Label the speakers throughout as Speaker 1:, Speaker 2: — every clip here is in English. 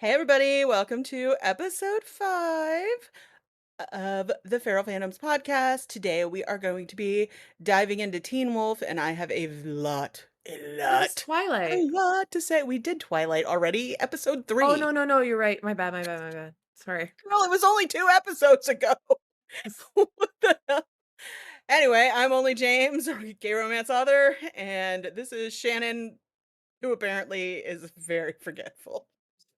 Speaker 1: Hey everybody, welcome to episode 5 of the Feral Phantoms podcast. Today we are going to be diving into Teen Wolf, and I have a lot, a
Speaker 2: That was
Speaker 1: lot, a
Speaker 2: Twilight.
Speaker 1: lot to say. We did Twilight already, episode
Speaker 2: Oh,
Speaker 1: 3.
Speaker 2: no, you're right. My bad, my bad, my bad. Sorry.
Speaker 1: Well, it was only 2 episodes ago. What the hell? Anyway, I'm only James, a gay romance author, and this is Shannon, who apparently is very forgetful.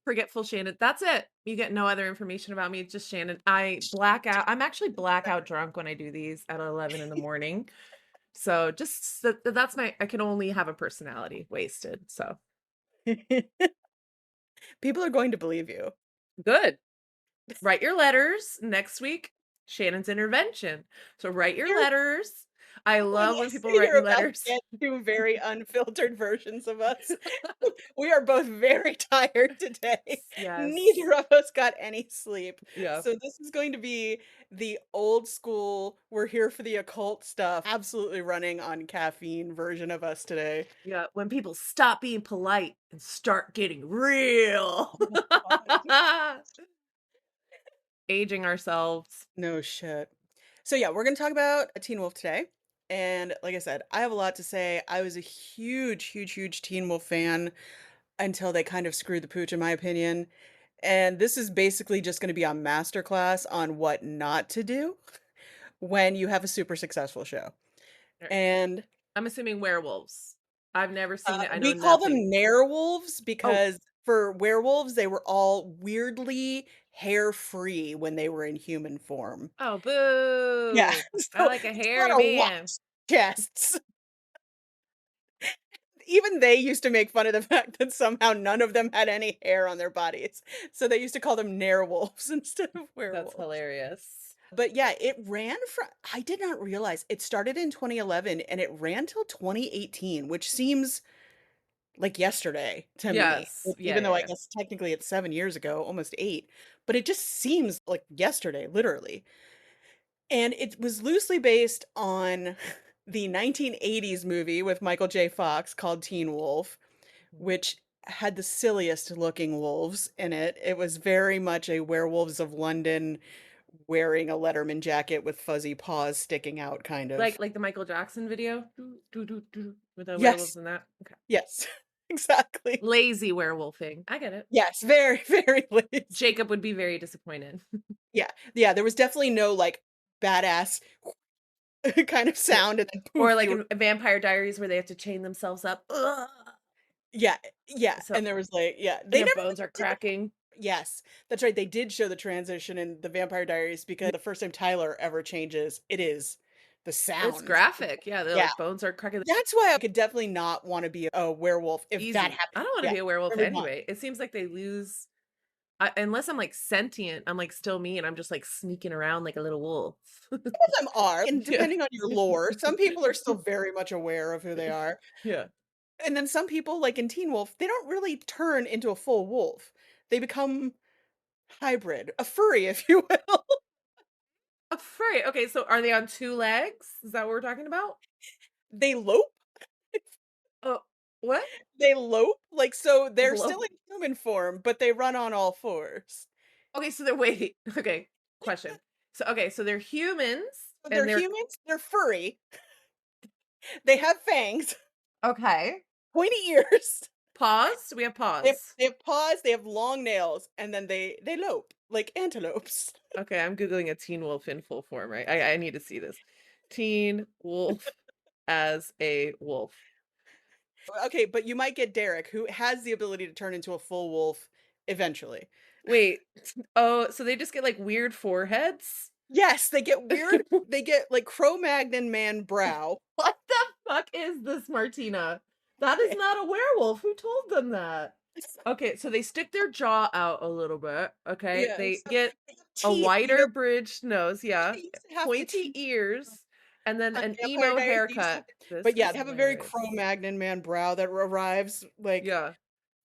Speaker 2: Forgetful Shannon. That's it. You get no other information about me. It's just Shannon. I black out. I'm actually blackout drunk when I do these at 11 in the morning. So that's I can only have a personality wasted. So
Speaker 1: People are going to believe you.
Speaker 2: good. Write your letters next week. Shannon's intervention. So write your
Speaker 1: You're
Speaker 2: letters. I
Speaker 1: When
Speaker 2: love
Speaker 1: you
Speaker 2: when people
Speaker 1: say
Speaker 2: write
Speaker 1: you're
Speaker 2: me
Speaker 1: about to
Speaker 2: letters.
Speaker 1: get 2 very unfiltered versions of us, we are both very tired today.
Speaker 2: Yes.
Speaker 1: Neither of us got any sleep.
Speaker 2: Yeah.
Speaker 1: So this is going to be the old school, we're here for the occult stuff, absolutely running on caffeine version of us today.
Speaker 2: Yeah, when people stop being polite and start getting real.
Speaker 1: Oh my god.
Speaker 2: Aging ourselves.
Speaker 1: No shit. So yeah, we're gonna talk about a Teen Wolf today. And like I said, I have a lot to say. I was a huge, huge, huge Teen Wolf fan until they kind of screwed the pooch, in my opinion. And this is basically just going to be a masterclass on what not to do when you have a super successful show.
Speaker 2: Right.
Speaker 1: And
Speaker 2: I'm assuming werewolves. I've never seen it. I know
Speaker 1: we call them
Speaker 2: nothing.
Speaker 1: werewolves
Speaker 2: Oh,
Speaker 1: because for werewolves, they were all weirdly hair free when they were in human form.
Speaker 2: oh,
Speaker 1: Yeah.
Speaker 2: boo. I
Speaker 1: So
Speaker 2: like a
Speaker 1: it's not
Speaker 2: hairy
Speaker 1: a
Speaker 2: man.
Speaker 1: watch tests. Even they used to make fun of the fact that somehow none of them had any hair on their bodies. So they used to call them werewolves instead of
Speaker 2: That's
Speaker 1: werewolves.
Speaker 2: hilarious.
Speaker 1: But yeah, it ran from I did not realize it started in 2011 and it ran till 2018, which seems like yesterday to me.
Speaker 2: Yes. Yeah,
Speaker 1: Even though
Speaker 2: yeah,
Speaker 1: I
Speaker 2: yeah.
Speaker 1: guess technically it's 7 years ago, almost 8, but it just seems like yesterday, literally. And it was loosely based on the 1980s movie with Michael J. Fox called Teen Wolf,
Speaker 2: Mhm.
Speaker 1: which had the silliest looking wolves in it. It was very much a Werewolves of London wearing a Letterman jacket with fuzzy paws sticking out kind of.
Speaker 2: Like the Michael Jackson video with the
Speaker 1: Yes.
Speaker 2: werewolves in that. Okay.
Speaker 1: Yes. Exactly.
Speaker 2: Lazy werewolfing. I get it.
Speaker 1: Yes, very, very lazy.
Speaker 2: Jacob would be very disappointed.
Speaker 1: Yeah. Yeah, there was definitely no, like, badass kind of
Speaker 2: Yeah.
Speaker 1: sound and then
Speaker 2: Or
Speaker 1: poof,
Speaker 2: like
Speaker 1: they were
Speaker 2: in Vampire Diaries where they have to chain themselves up. Ugh.
Speaker 1: yeah, yeah,
Speaker 2: So
Speaker 1: and there was, like yeah,
Speaker 2: and
Speaker 1: they
Speaker 2: their
Speaker 1: never
Speaker 2: bones are
Speaker 1: did the
Speaker 2: cracking.
Speaker 1: yes, that's right, they did show the transition in the Vampire Diaries because the first time Tyler ever changes, it is the
Speaker 2: It's
Speaker 1: sound.
Speaker 2: graphic. Yeah, their
Speaker 1: Yeah.
Speaker 2: like bones are cracking.
Speaker 1: That's why I could definitely not wanna be a werewolf if that
Speaker 2: Easy. I
Speaker 1: happened.
Speaker 2: don't want to
Speaker 1: Yeah,
Speaker 2: be a werewolf
Speaker 1: I would not.
Speaker 2: anyway. It seems like they lose unless I'm like sentient. I'm like still me, and I'm just like sneaking around like a little wolf.
Speaker 1: Some of them are, and
Speaker 2: Yeah.
Speaker 1: depending on your lore, some people are still very much aware of who they are.
Speaker 2: Yeah.
Speaker 1: And then some people, like in Teen Wolf, they don't really turn into a full wolf. They become hybrid, a furry, if you will.
Speaker 2: A furry. Okay, so are they on two legs? Is that what we're talking about?
Speaker 1: They lope.
Speaker 2: Oh, what?
Speaker 1: They lope. Like, so they're still
Speaker 2: Low.
Speaker 1: in human form, but they run on all fours.
Speaker 2: Okay, so they're wait. Okay, question. So okay, so they're humans
Speaker 1: So they're
Speaker 2: and they're
Speaker 1: humans, they're furry, they have fangs,
Speaker 2: okay.
Speaker 1: pointy ears,
Speaker 2: Pause. We have
Speaker 1: they have,
Speaker 2: pause.
Speaker 1: they have paws, they have long nails, and then they lope like antelopes.
Speaker 2: Okay, I'm googling a teen wolf in full form, right? I need to see this. Teen wolf as a wolf.
Speaker 1: Okay, but you might get Derek, who has the ability to turn into a full wolf eventually.
Speaker 2: Wait. Oh, so they just get like weird foreheads?
Speaker 1: Yes, they get weird. They get like Cro-Magnon man brow.
Speaker 2: What the fuck is this, Martina? That is not a werewolf. Who told them that? Okay, so they stick their jaw out a little bit. Okay, they
Speaker 1: Yes.
Speaker 2: get a
Speaker 1: Teeth, you know,
Speaker 2: wider bridged nose, yeah,
Speaker 1: they used to have the
Speaker 2: pointy
Speaker 1: teeth
Speaker 2: ears, and then
Speaker 1: on
Speaker 2: an
Speaker 1: Vampire
Speaker 2: emo
Speaker 1: Diaries. They used to have
Speaker 2: haircut. This
Speaker 1: but yeah,
Speaker 2: is
Speaker 1: they have a very
Speaker 2: hilarious.
Speaker 1: Cro-Magnon man brow that arrives like
Speaker 2: Yeah,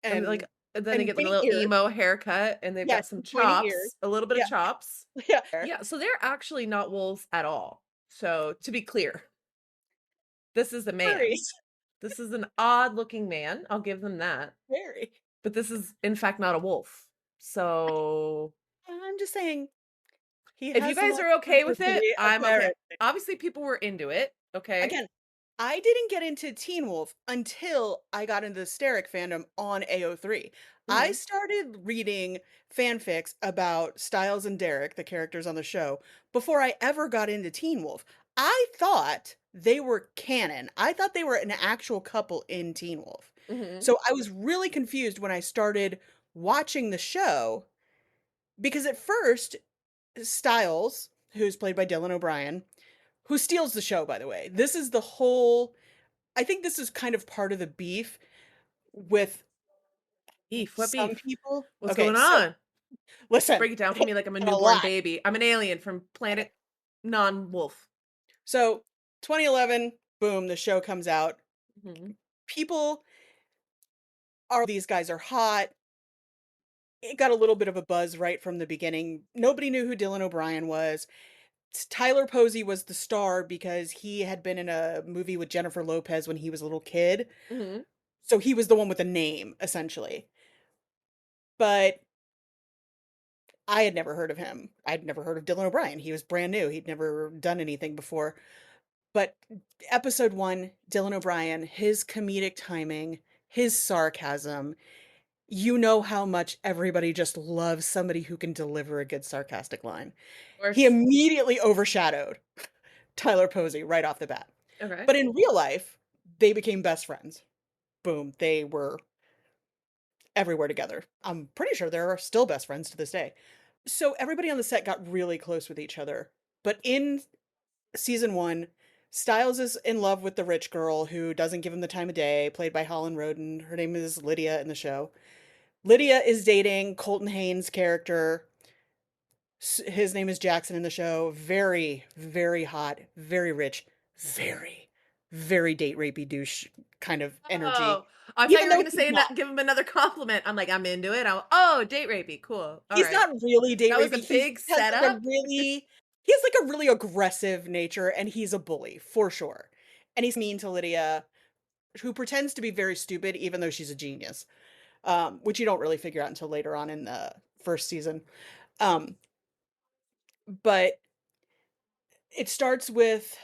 Speaker 2: and like
Speaker 1: and
Speaker 2: and then they
Speaker 1: and
Speaker 2: get like a
Speaker 1: pointy
Speaker 2: little
Speaker 1: ears.
Speaker 2: emo haircut, and they've got
Speaker 1: Yes,
Speaker 2: some
Speaker 1: pointy ears.
Speaker 2: chops, a little bit of
Speaker 1: Yeah,
Speaker 2: chops.
Speaker 1: yeah.
Speaker 2: Yeah, so they're actually not wolves at all. So to be clear, this is a man.
Speaker 1: Furries.
Speaker 2: This is an odd looking man. I'll give them that.
Speaker 1: Very.
Speaker 2: But this is, in fact, not a wolf. So
Speaker 1: I'm just saying he
Speaker 2: if you
Speaker 1: has some
Speaker 2: guys
Speaker 1: old
Speaker 2: are okay with it,
Speaker 1: diversity,
Speaker 2: I'm okay.
Speaker 1: apparently.
Speaker 2: Obviously, people were into it. Okay.
Speaker 1: Again, I didn't get into Teen Wolf until I got into the Sterek fandom on AO3. I
Speaker 2: Hmm.
Speaker 1: started reading fanfics about Stiles and Derek, the characters on the show, before I ever got into Teen Wolf. I thought they were canon. I thought they were an actual couple in Teen Wolf.
Speaker 2: Hmm.
Speaker 1: So I was really confused when I started watching the show because at first, Stiles, who's played by Dylan O'Brien, who steals the show, by the way. This is the whole I think this is kind of part of the beef with
Speaker 2: Beef. What
Speaker 1: some
Speaker 2: beef?
Speaker 1: people.
Speaker 2: What's
Speaker 1: Okay,
Speaker 2: going
Speaker 1: so
Speaker 2: on?
Speaker 1: listen,
Speaker 2: Break it down for me like I'm a
Speaker 1: a
Speaker 2: newborn
Speaker 1: lot.
Speaker 2: baby. I'm an alien from planet non-wolf.
Speaker 1: So 2011, boom, the show comes out.
Speaker 2: Hmm.
Speaker 1: People are these guys are hot. It got a little bit of a buzz right from the beginning. Nobody knew who Dylan O'Brien was. Tyler Posey was the star because he had been in a movie with Jennifer Lopez when he was a little kid.
Speaker 2: Hmm.
Speaker 1: So he was the one with the name, essentially. But I had never heard of him. I'd never heard of Dylan O'Brien. He was brand new. He'd never done anything before. But episode 1, Dylan O'Brien, his comedic timing, his sarcasm, you know how much everybody just loves somebody who can deliver a good sarcastic line.
Speaker 2: Of
Speaker 1: He
Speaker 2: course.
Speaker 1: immediately overshadowed Tyler Posey right off the bat.
Speaker 2: Okay.
Speaker 1: But in real life, they became best friends. Boom, they were everywhere together. I'm pretty sure they're still best friends to this day. So everybody on the set got really close with each other. But in season 1, Stiles is in love with the rich girl who doesn't give him the time of day, played by Holland Roden. Her name is Lydia in the show. Lydia is dating Colton Haynes' character. His name is Jackson in the show. Very, very hot, very rich, very, very date rapey douche kind of energy.
Speaker 2: Oh, I thought you
Speaker 1: Even
Speaker 2: were
Speaker 1: though
Speaker 2: gonna
Speaker 1: he's
Speaker 2: say
Speaker 1: not.
Speaker 2: give him another compliment. I'm like, I'm into it. Oh, date rapey, cool. All
Speaker 1: He's
Speaker 2: right.
Speaker 1: not really date
Speaker 2: That was a
Speaker 1: rapey. He
Speaker 2: big
Speaker 1: has like a
Speaker 2: setup.
Speaker 1: really he has like a really aggressive nature and he's a bully for sure. And he's mean to Lydia, who pretends to be very stupid even though she's a genius. Which you don't really figure out until later on in the first season. Um, but it starts with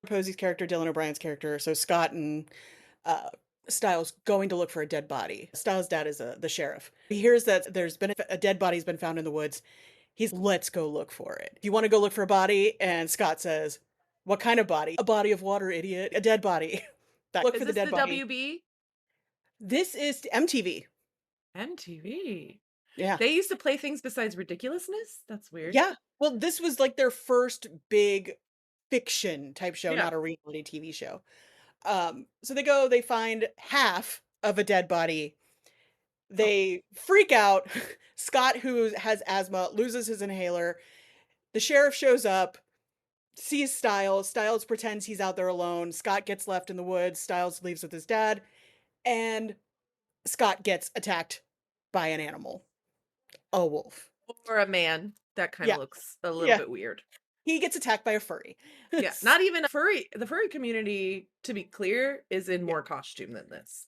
Speaker 1: Posey's character, Dylan O'Brien's character, so Scott and uh, Stiles going to look for a dead body. Stiles' dad is the sheriff. He hears that there's been a dead body's been found in the woods. He's let's go look for it. You want to go look for a body? And Scott says, "What kind of body? A body of water, idiot. A dead body. Look
Speaker 2: Is
Speaker 1: for the
Speaker 2: this
Speaker 1: dead
Speaker 2: the
Speaker 1: body."
Speaker 2: WB?
Speaker 1: This is MTV.
Speaker 2: MTV.
Speaker 1: Yeah.
Speaker 2: They used to play things besides ridiculousness? That's weird.
Speaker 1: Yeah. Well, this was like their first big fiction type show,
Speaker 2: Yeah.
Speaker 1: not a reality TV show. So they go, they find half of a dead body.
Speaker 2: Oh,
Speaker 1: They freak out. Scott, who has asthma, loses his inhaler. The sheriff shows up, sees Stiles. Stiles pretends he's out there alone. Scott gets left in the woods. Stiles leaves with his dad. And Scott gets attacked by an animal, a wolf.
Speaker 2: or a man. That kind
Speaker 1: Yeah.
Speaker 2: of looks a little
Speaker 1: Yeah.
Speaker 2: bit weird.
Speaker 1: He gets attacked by a furry.
Speaker 2: Yeah, not even a furry. The furry community, to be clear, is in
Speaker 1: Yeah.
Speaker 2: more costume than this.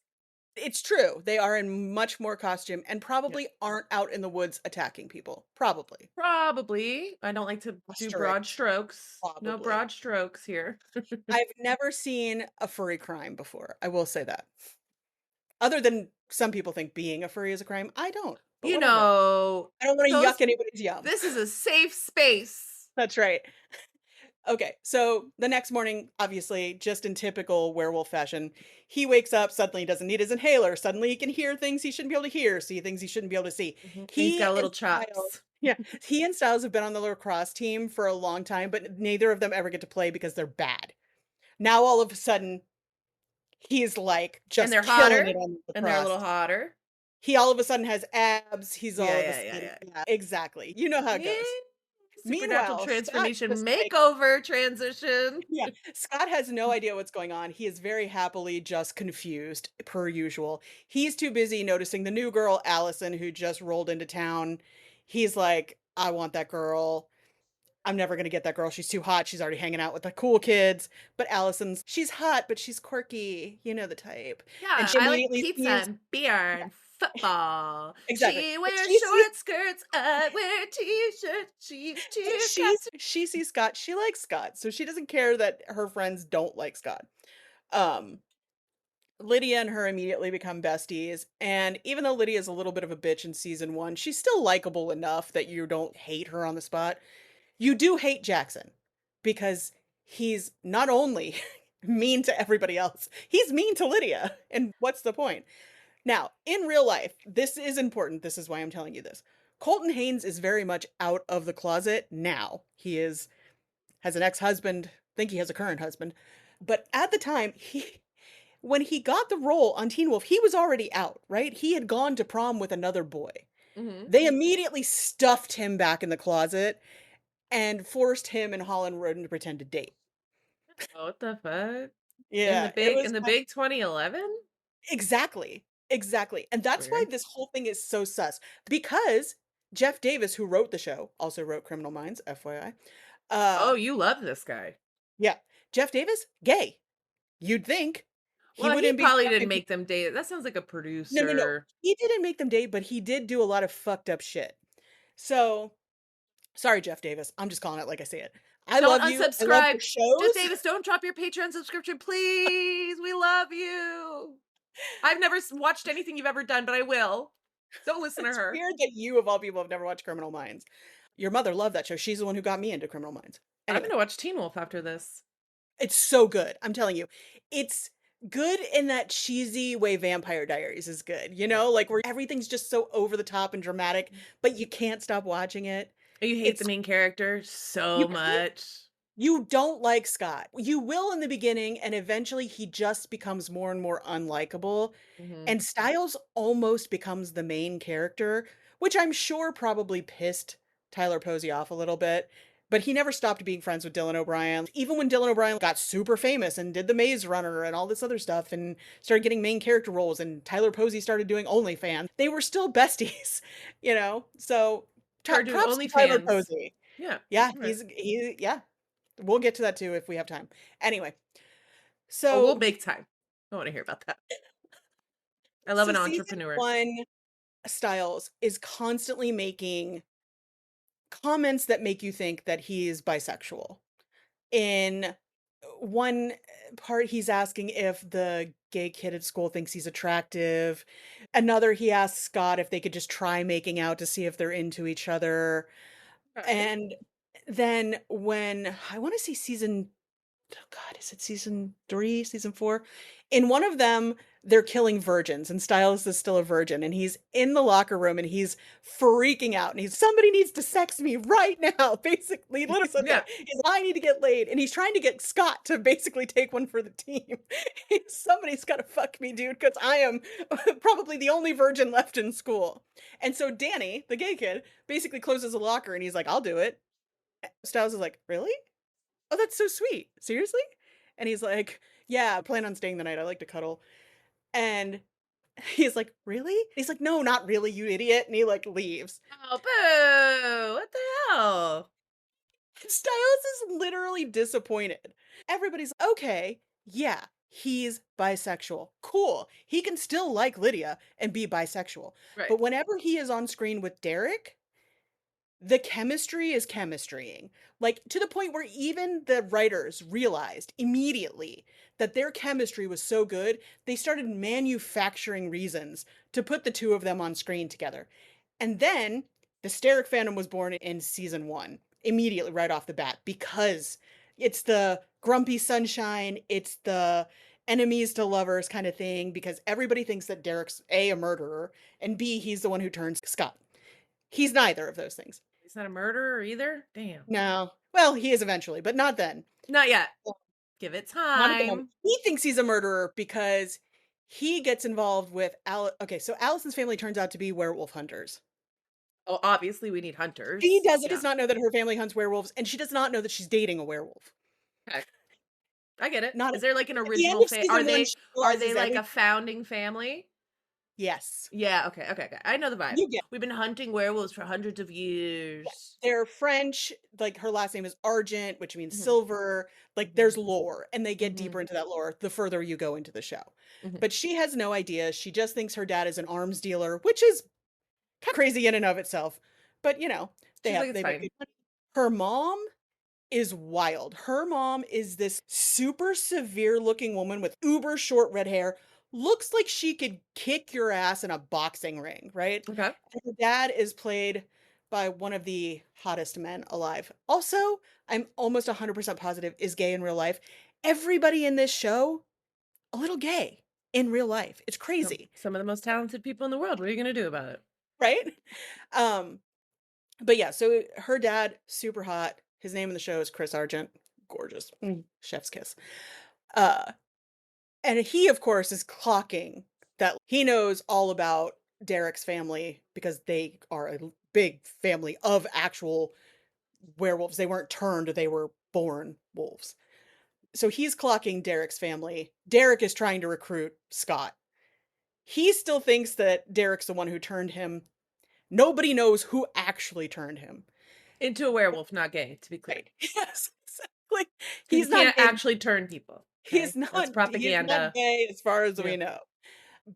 Speaker 1: It's true. They are in much more costume and
Speaker 2: Yeah.
Speaker 1: probably aren't out in the woods attacking people. Probably.
Speaker 2: Probably. I don't like to do broad
Speaker 1: Asterisk.
Speaker 2: strokes. No
Speaker 1: Probably.
Speaker 2: broad strokes here.
Speaker 1: I've never seen a furry crime before. I will say that. Other than some people think being a furry is a crime. I don't, but
Speaker 2: You
Speaker 1: whatever.
Speaker 2: know,
Speaker 1: I don't want to
Speaker 2: those
Speaker 1: yuck anybody's yum.
Speaker 2: this is a safe space.
Speaker 1: That's right. Okay, so the next morning, obviously, just in typical werewolf fashion, he wakes up, suddenly he doesn't need his inhaler, suddenly he can hear things he shouldn't be able to hear, see things he shouldn't be able to see.
Speaker 2: Mhm. He's
Speaker 1: He
Speaker 2: got
Speaker 1: and
Speaker 2: little
Speaker 1: Styles,
Speaker 2: chops.
Speaker 1: yeah, he and Styles have been on the lacrosse team for a long time, but neither of them ever get to play because they're bad. Now all of a sudden, he's like
Speaker 2: And
Speaker 1: just
Speaker 2: they're
Speaker 1: killing
Speaker 2: hotter.
Speaker 1: it on the
Speaker 2: And they're a little
Speaker 1: lacrosse.
Speaker 2: hotter.
Speaker 1: He all of a sudden has abs. He's all
Speaker 2: Yeah,
Speaker 1: of a
Speaker 2: yeah, yeah,
Speaker 1: sudden,
Speaker 2: yeah.
Speaker 1: yeah, exactly. You know how it
Speaker 2: Yeah.
Speaker 1: goes.
Speaker 2: Supernatural
Speaker 1: Meanwhile, Scott
Speaker 2: transformation
Speaker 1: just like
Speaker 2: makeover transition.
Speaker 1: yeah, Scott has no idea what's going on. He is very happily just confused, per usual. He's too busy noticing the new girl, Allison, who just rolled into town. He's like, I want that girl. I'm never going to get that girl. She's too hot. She's already hanging out with the cool kids. But she's hot, but she's quirky. You know the type. And
Speaker 2: Yeah,
Speaker 1: she
Speaker 2: I like
Speaker 1: immediately
Speaker 2: pizza
Speaker 1: sees,
Speaker 2: and beer
Speaker 1: yeah,
Speaker 2: and football.
Speaker 1: Exactly.
Speaker 2: She
Speaker 1: But
Speaker 2: wears
Speaker 1: she sees
Speaker 2: short skirts, I wear t-shirts, she's cheer captain.
Speaker 1: she sees Scott, she likes Scott, so she doesn't care that her friends don't like Scott. Um, Lydia and her immediately become besties, and even though Lydia is a little bit of a bitch in season 1, she's still likable enough that you don't hate her on the spot. You do hate Jackson because he's not only mean to everybody else, he's mean to Lydia. And what's the point? Now, in real life, this is important. This is why I'm telling you this. Colton Haynes is very much out of the closet now. He is has an ex-husband, I think he has a current husband. But at the time, he when he got the role on Teen Wolf, he was already out, right? He had gone to prom with another boy.
Speaker 2: Mhm.
Speaker 1: They immediately stuffed him back in the closet and forced him and Holland Roden to pretend to date.
Speaker 2: Oh, what the fuck?
Speaker 1: Yeah, it was
Speaker 2: In the big 2011?
Speaker 1: exactly, exactly, and that's why
Speaker 2: Weird.
Speaker 1: this whole thing is so sus, because Jeff Davis, who wrote the show, also wrote Criminal Minds, FYI.
Speaker 2: Oh,
Speaker 1: Uh,
Speaker 2: you love this guy.
Speaker 1: yeah, Jeff Davis, gay. You'd think he
Speaker 2: Well, he
Speaker 1: wouldn't be
Speaker 2: probably didn't
Speaker 1: fucking
Speaker 2: make them date. That sounds like a
Speaker 1: no, no, no.
Speaker 2: producer.
Speaker 1: He didn't make them date, but he did do a lot of fucked up shit. So, sorry, Jeff Davis. I'm just calling it like I see it. I
Speaker 2: Don't
Speaker 1: love you. I love your
Speaker 2: unsubscribe. Jeff
Speaker 1: shows.
Speaker 2: Davis, don't drop your Patreon subscription, please. We love you. I've never watched anything you've ever done, but I will. Don't listen to
Speaker 1: It's
Speaker 2: her.
Speaker 1: weird that you, of all people, have never watched Criminal Minds. Your mother loved that show. She's the one who got me into Criminal Minds.
Speaker 2: I'm
Speaker 1: Anyway,
Speaker 2: gonna watch Teen Wolf after this.
Speaker 1: it's so good. I'm telling you. It's good in that cheesy way Vampire Diaries is good. You
Speaker 2: Yeah.
Speaker 1: know, like where everything's just so over the top and dramatic, but you can't stop watching it.
Speaker 2: You hate the
Speaker 1: It's
Speaker 2: main character
Speaker 1: you
Speaker 2: so
Speaker 1: kind
Speaker 2: much.
Speaker 1: you don't like Scott. You will in the beginning, and eventually he just becomes more and more unlikable.
Speaker 2: Mhm.
Speaker 1: And Stiles almost becomes the main character, which I'm sure probably pissed Tyler Posey off a little bit. But he never stopped being friends with Dylan O'Brien. Even when Dylan O'Brien got super famous and did The Maze Runner and all this other stuff and started getting main character roles, and Tyler Posey started doing OnlyFans, they were still besties, you know? So
Speaker 2: Start doing
Speaker 1: props to Tyler
Speaker 2: OnlyFans.
Speaker 1: Posey.
Speaker 2: Yeah.
Speaker 1: Yeah,
Speaker 2: Okay.
Speaker 1: yeah. We'll get to that too if we have time. Anyway,
Speaker 2: Oh, we'll
Speaker 1: so
Speaker 2: make time. I want to hear about that. I love
Speaker 1: so
Speaker 2: an
Speaker 1: season
Speaker 2: entrepreneur.
Speaker 1: 1 Styles is constantly making comments that make you think that he is bisexual. In one part, he's asking if the gay kid at school thinks he's attractive. Another, he asks Scott if they could just try making out to see if they're into each other.
Speaker 2: Okay.
Speaker 1: And then when I want to say season oh god, is it season 3, season 4? In one of them, they're killing virgins, and Styles is still a virgin, and he's in the locker room, and he's freaking out, and he's, "Somebody needs to sex me right now," basically, he literally said
Speaker 2: Yeah.
Speaker 1: that. He's, "I need to get laid," and he's trying to get Scott to basically take one for the team. "Somebody's gotta fuck me, dude, because I am probably the only virgin left in school." And so Danny, the gay kid, basically closes the locker, and he's like, "I'll do it." Styles is like, "Really? Oh, that's so sweet. Seriously?" And he's like, "Yeah, I plan on staying the night. I like to cuddle." And he's like, "Really?" He's like, "No, not really, you idiot." And he like leaves.
Speaker 2: Oh, boo! What the hell?
Speaker 1: Styles is literally disappointed. Everybody's okay. Yeah, he's bisexual. Cool. He can still like Lydia and be bisexual.
Speaker 2: Right.
Speaker 1: But whenever he is on screen with Derek, the chemistry is chemistrying. Like, to the point where even the writers realized immediately that their chemistry was so good, they started manufacturing reasons to put the two of them on screen together. And then the Sterek fandom was born in season 1, immediately right off the bat, because it's the grumpy sunshine, it's the enemies to lovers kind of thing, because everybody thinks that Derek's A murderer, and B, he's the one who turns Scott. He's neither of those things.
Speaker 2: He's not a murderer either? Damn.
Speaker 1: No. Well, he is eventually, but not then.
Speaker 2: Not yet.
Speaker 1: Well,
Speaker 2: Give it
Speaker 1: not at the moment.
Speaker 2: time.
Speaker 1: He thinks he's a murderer because he gets involved with okay, so Allison's family turns out to be werewolf hunters.
Speaker 2: Oh, obviously we need
Speaker 1: She
Speaker 2: hunters.
Speaker 1: does
Speaker 2: Yeah.
Speaker 1: not know that her family hunts werewolves, and she does not know that she's dating a werewolf.
Speaker 2: Okay. I get it.
Speaker 1: Not
Speaker 2: Is there like an
Speaker 1: at the end
Speaker 2: original
Speaker 1: of season
Speaker 2: are
Speaker 1: 1,
Speaker 2: they
Speaker 1: she realizes
Speaker 2: like
Speaker 1: every
Speaker 2: a founding family?
Speaker 1: Yes.
Speaker 2: Yeah, okay. I know the vibe.
Speaker 1: You get
Speaker 2: We've been hunting werewolves for hundreds of
Speaker 1: yeah.
Speaker 2: years.
Speaker 1: They're French, like, her last name is Argent, which means
Speaker 2: Mhm,
Speaker 1: silver, like, there's
Speaker 2: mhm,
Speaker 1: lore, and they get deeper
Speaker 2: mhm,
Speaker 1: into that lore the further you go into the show.
Speaker 2: mhm.
Speaker 1: But she has no idea, she just thinks her dad is an arms dealer, which is kinda crazy in and of itself, but,
Speaker 2: She's like, "It's
Speaker 1: they make
Speaker 2: fine."
Speaker 1: good money. Her mom is wild. Her mom is this super severe looking woman with uber short red hair, looks like she could kick your ass in a boxing ring, right?
Speaker 2: Okay.
Speaker 1: And her dad is played by one of the hottest men alive. Also, I'm almost 100% positive is gay in real life. Everybody in this show, a little gay in real life. It's crazy,
Speaker 2: Some of the most talented people in the world. What are you gonna do about it?
Speaker 1: right? Um, but yeah, so her dad, super hot. His name in the show is Chris Argent. Gorgeous. Chef's kiss. Uh, and he, of course, is clocking that he knows all about Derek's family because they are a big family of actual werewolves. They weren't turned, they were born wolves. So he's clocking Derek's family. Derek is trying to recruit Scott. He still thinks that Derek's the one who turned him. Nobody knows who actually turned him.
Speaker 2: Into a werewolf, not gay, to be clear.
Speaker 1: Right. Yes, exactly.
Speaker 2: Because you
Speaker 1: He's not
Speaker 2: can't
Speaker 1: gay.
Speaker 2: actually turn people.
Speaker 1: He's
Speaker 2: Okay.
Speaker 1: not
Speaker 2: That's
Speaker 1: he's not
Speaker 2: propaganda.
Speaker 1: gay as far as
Speaker 2: Yeah.
Speaker 1: we know.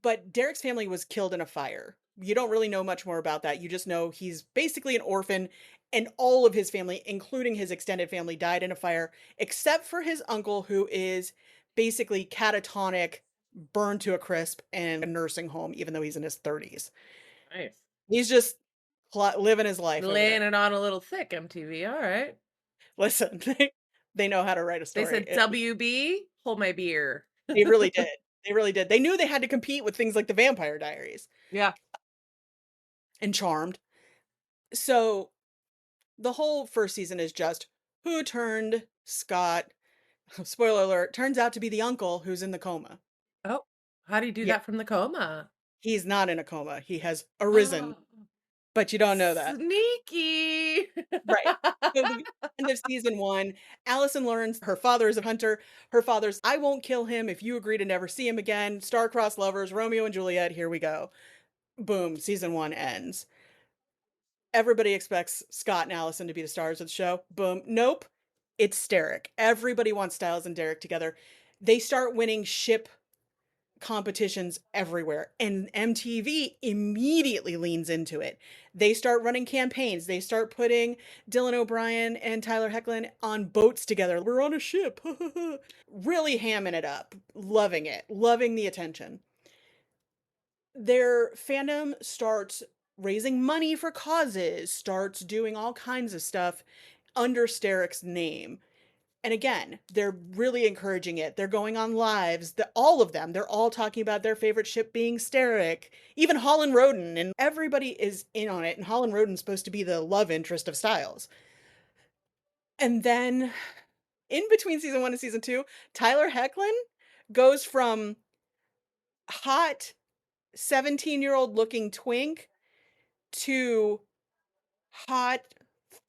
Speaker 1: But Derek's family was killed in a fire. You don't really know much more about that. You just know he's basically an orphan, and all of his family, including his extended family, died in a fire, except for his uncle, who is basically catatonic, burned to a crisp, in a nursing home, even though he's in his 30s.
Speaker 2: Nice.
Speaker 1: He's just living his life over there.
Speaker 2: Laying it on a little thick, MTV. All right.
Speaker 1: Listen, they know how to write a
Speaker 2: They
Speaker 1: story.
Speaker 2: said, WB, hold my beer.
Speaker 1: They really did. They really did. They knew they had to compete with things like The Vampire Diaries
Speaker 2: Yeah.
Speaker 1: and Charmed. So the whole first season is just who turned Scott. Spoiler alert, turns out to be the uncle who's in the coma.
Speaker 2: Oh, how do you do
Speaker 1: Yeah,
Speaker 2: that from the coma?
Speaker 1: he's not in a coma. He has arisen,
Speaker 2: Oh,
Speaker 1: but you don't know that.
Speaker 2: sneaky.
Speaker 1: Right. So the end of season 1, Allison learns her father is a hunter. Her father's, I won't kill him if you agree to never see him again. Star-crossed lovers, Romeo and Juliet, here we go. Boom, season 1 ends. Everybody expects Scott and Allison to be the stars of the show. Boom. Nope. It's Sterek. Everybody wants Stiles and Derek together. They start winning ship competitions everywhere, and MTV immediately leans into it. They start running campaigns. They start putting Dylan O'Brien and Tyler Hoechlin on boats together. We're on a ship. Really hamming it up. Loving it. Loving the attention. Their fandom starts raising money for causes, starts doing all kinds of stuff under Sterek's name. And again, they're really encouraging it. They're going on lives. All of them, they're all talking about their favorite ship being Sterek. Even Holland Roden, and everybody is in on it. And Holland Roden's supposed to be the love interest of Stiles. And then in between season 1 and season 2, Tyler Hoechlin goes from hot 17-year-old looking twink to hot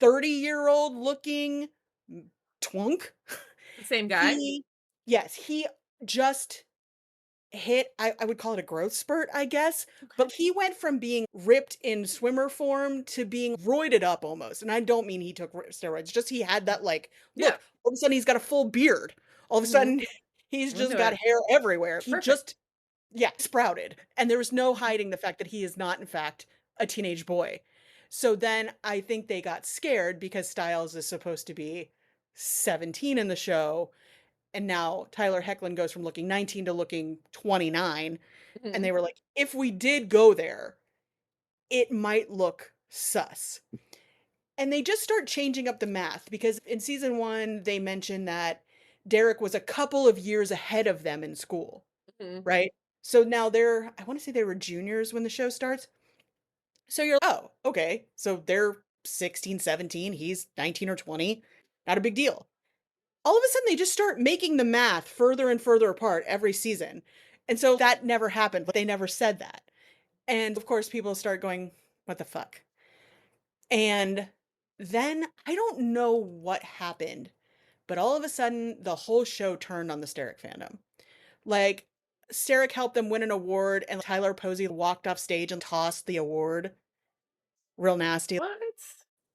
Speaker 1: 30-year-old looking twunk.
Speaker 2: The same guy?
Speaker 1: He Yes, he just hit, I would call it a growth spurt, I guess,
Speaker 2: Okay.
Speaker 1: but he went from being ripped in swimmer form to being roided up almost, and I don't mean he took steroids, just he had that, like,
Speaker 2: Yeah.
Speaker 1: look, all of a sudden he's got a full beard. All of a
Speaker 2: Mhm.
Speaker 1: sudden he's
Speaker 2: I'm
Speaker 1: just
Speaker 2: into
Speaker 1: got
Speaker 2: it.
Speaker 1: hair everywhere. He
Speaker 2: Perfect.
Speaker 1: just yeah, sprouted, and there was no hiding the fact that he is not, in fact, a teenage boy. So then I think they got scared because Stiles is supposed to be 17 in the show, and now Tyler Hoechlin goes from looking 19 to looking 29, and
Speaker 2: Mhm.
Speaker 1: they were like, "If we did go there, it might look sus." And they just start changing up the math because in season 1, they mentioned that Derek was a couple of years ahead of them in school.
Speaker 2: Mhm.
Speaker 1: Right? So now they're I wanna say they were juniors when the show starts. So you're, "Oh, okay. So they're 16, 17, he's 19 or 20. Not a big deal." All of a sudden, they just start making the math further and further apart every season. And so that never happened, but they never said that. And, of course, people start going, "What the fuck?" And then I don't know what happened, but all of a sudden, the whole show turned on the Sterek fandom. Like, Sterek helped them win an award, and Tyler Posey walked off stage and tossed the award. Real nasty.
Speaker 2: What?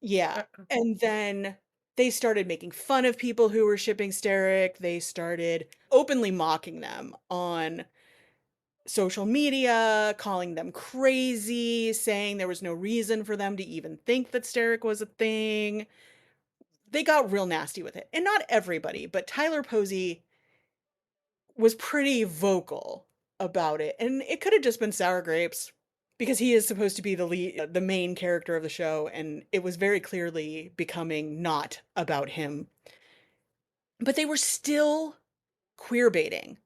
Speaker 1: Yeah, and then they started making fun of people who were shipping Sterek. They started openly mocking them on social media, calling them crazy, saying there was no reason for them to even think that Sterek was a thing. They got real nasty with it. And not everybody, but Tyler Posey was pretty vocal about it. And it could have just been sour grapes because he is supposed to be the main character of the show, and it was very clearly becoming not about him. But they were still queer baiting.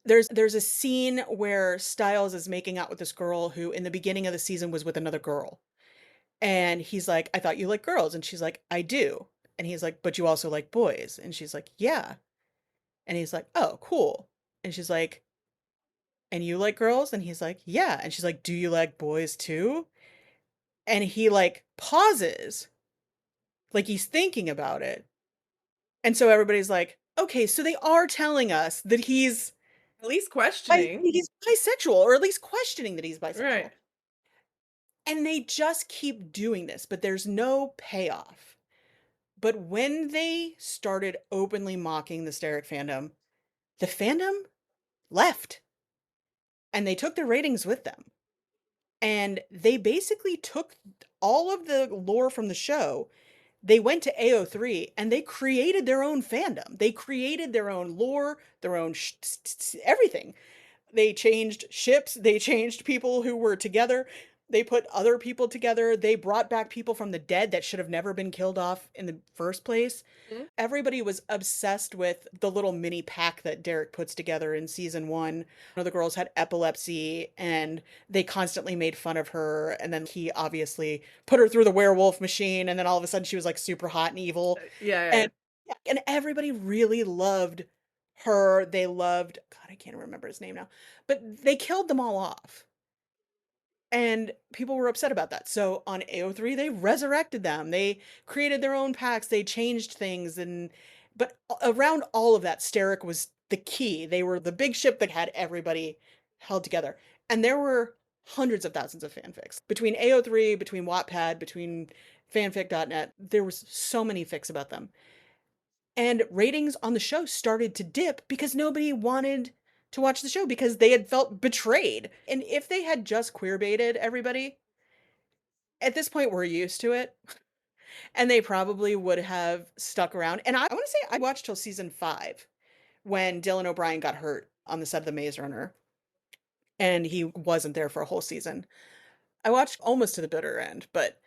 Speaker 1: There's a scene where Stiles is making out with this girl who in the beginning of the season was with another girl. And he's like, "I thought you like girls." And she's like, "I do." And he's like, "But you also like boys." And she's like, "Yeah." And he's like, "Oh, cool." And she's like, "And you like girls?" And he's like, "Yeah." And she's like, "Do you like boys too?" And he like pauses, like he's thinking about it. And so everybody's like, "Okay, so they are telling us that
Speaker 2: At least questioning.
Speaker 1: he's bisexual, or at least questioning that he's bisexual."
Speaker 2: Right.
Speaker 1: And they just keep doing this, but there's no payoff. But when they started openly mocking the Sterek fandom, the fandom left, and they took their ratings with them. And they basically took all of the lore from the show. They went to AO3 and they created their own fandom. They created their own lore, their own everything. They changed ships, they changed people who were together, they put other people together, they brought back people from the dead that should have never been killed off in the first place.
Speaker 2: Mhm.
Speaker 1: Everybody was obsessed with the little mini pack that Derek puts together in season 1. One of the girls had epilepsy and they constantly made fun of her, and then he obviously put her through the werewolf machine, and then all of a sudden she was like super hot and evil.
Speaker 2: Yeah, yeah,
Speaker 1: And and everybody really loved her. They loved, God, I can't remember his name now, but they killed them all off. And people were upset about that. So on AO3, they resurrected them. They created their own packs. They changed things. And but around all of that, Sterek was the key. They were the big ship that had everybody held together. And there were hundreds of thousands of fanfics between AO3, between Wattpad, between fanfic.net. There was so many fics about them. And ratings on the show started to dip because nobody wanted to watch the show because they had felt betrayed. And if they had just queer baited everybody, at this point we're used to it. And they probably would have stuck around. And I want to say I watched till season 5 when Dylan O'Brien got hurt on the set of The Maze Runner. And he wasn't there for a whole season. I watched almost to the bitter end, but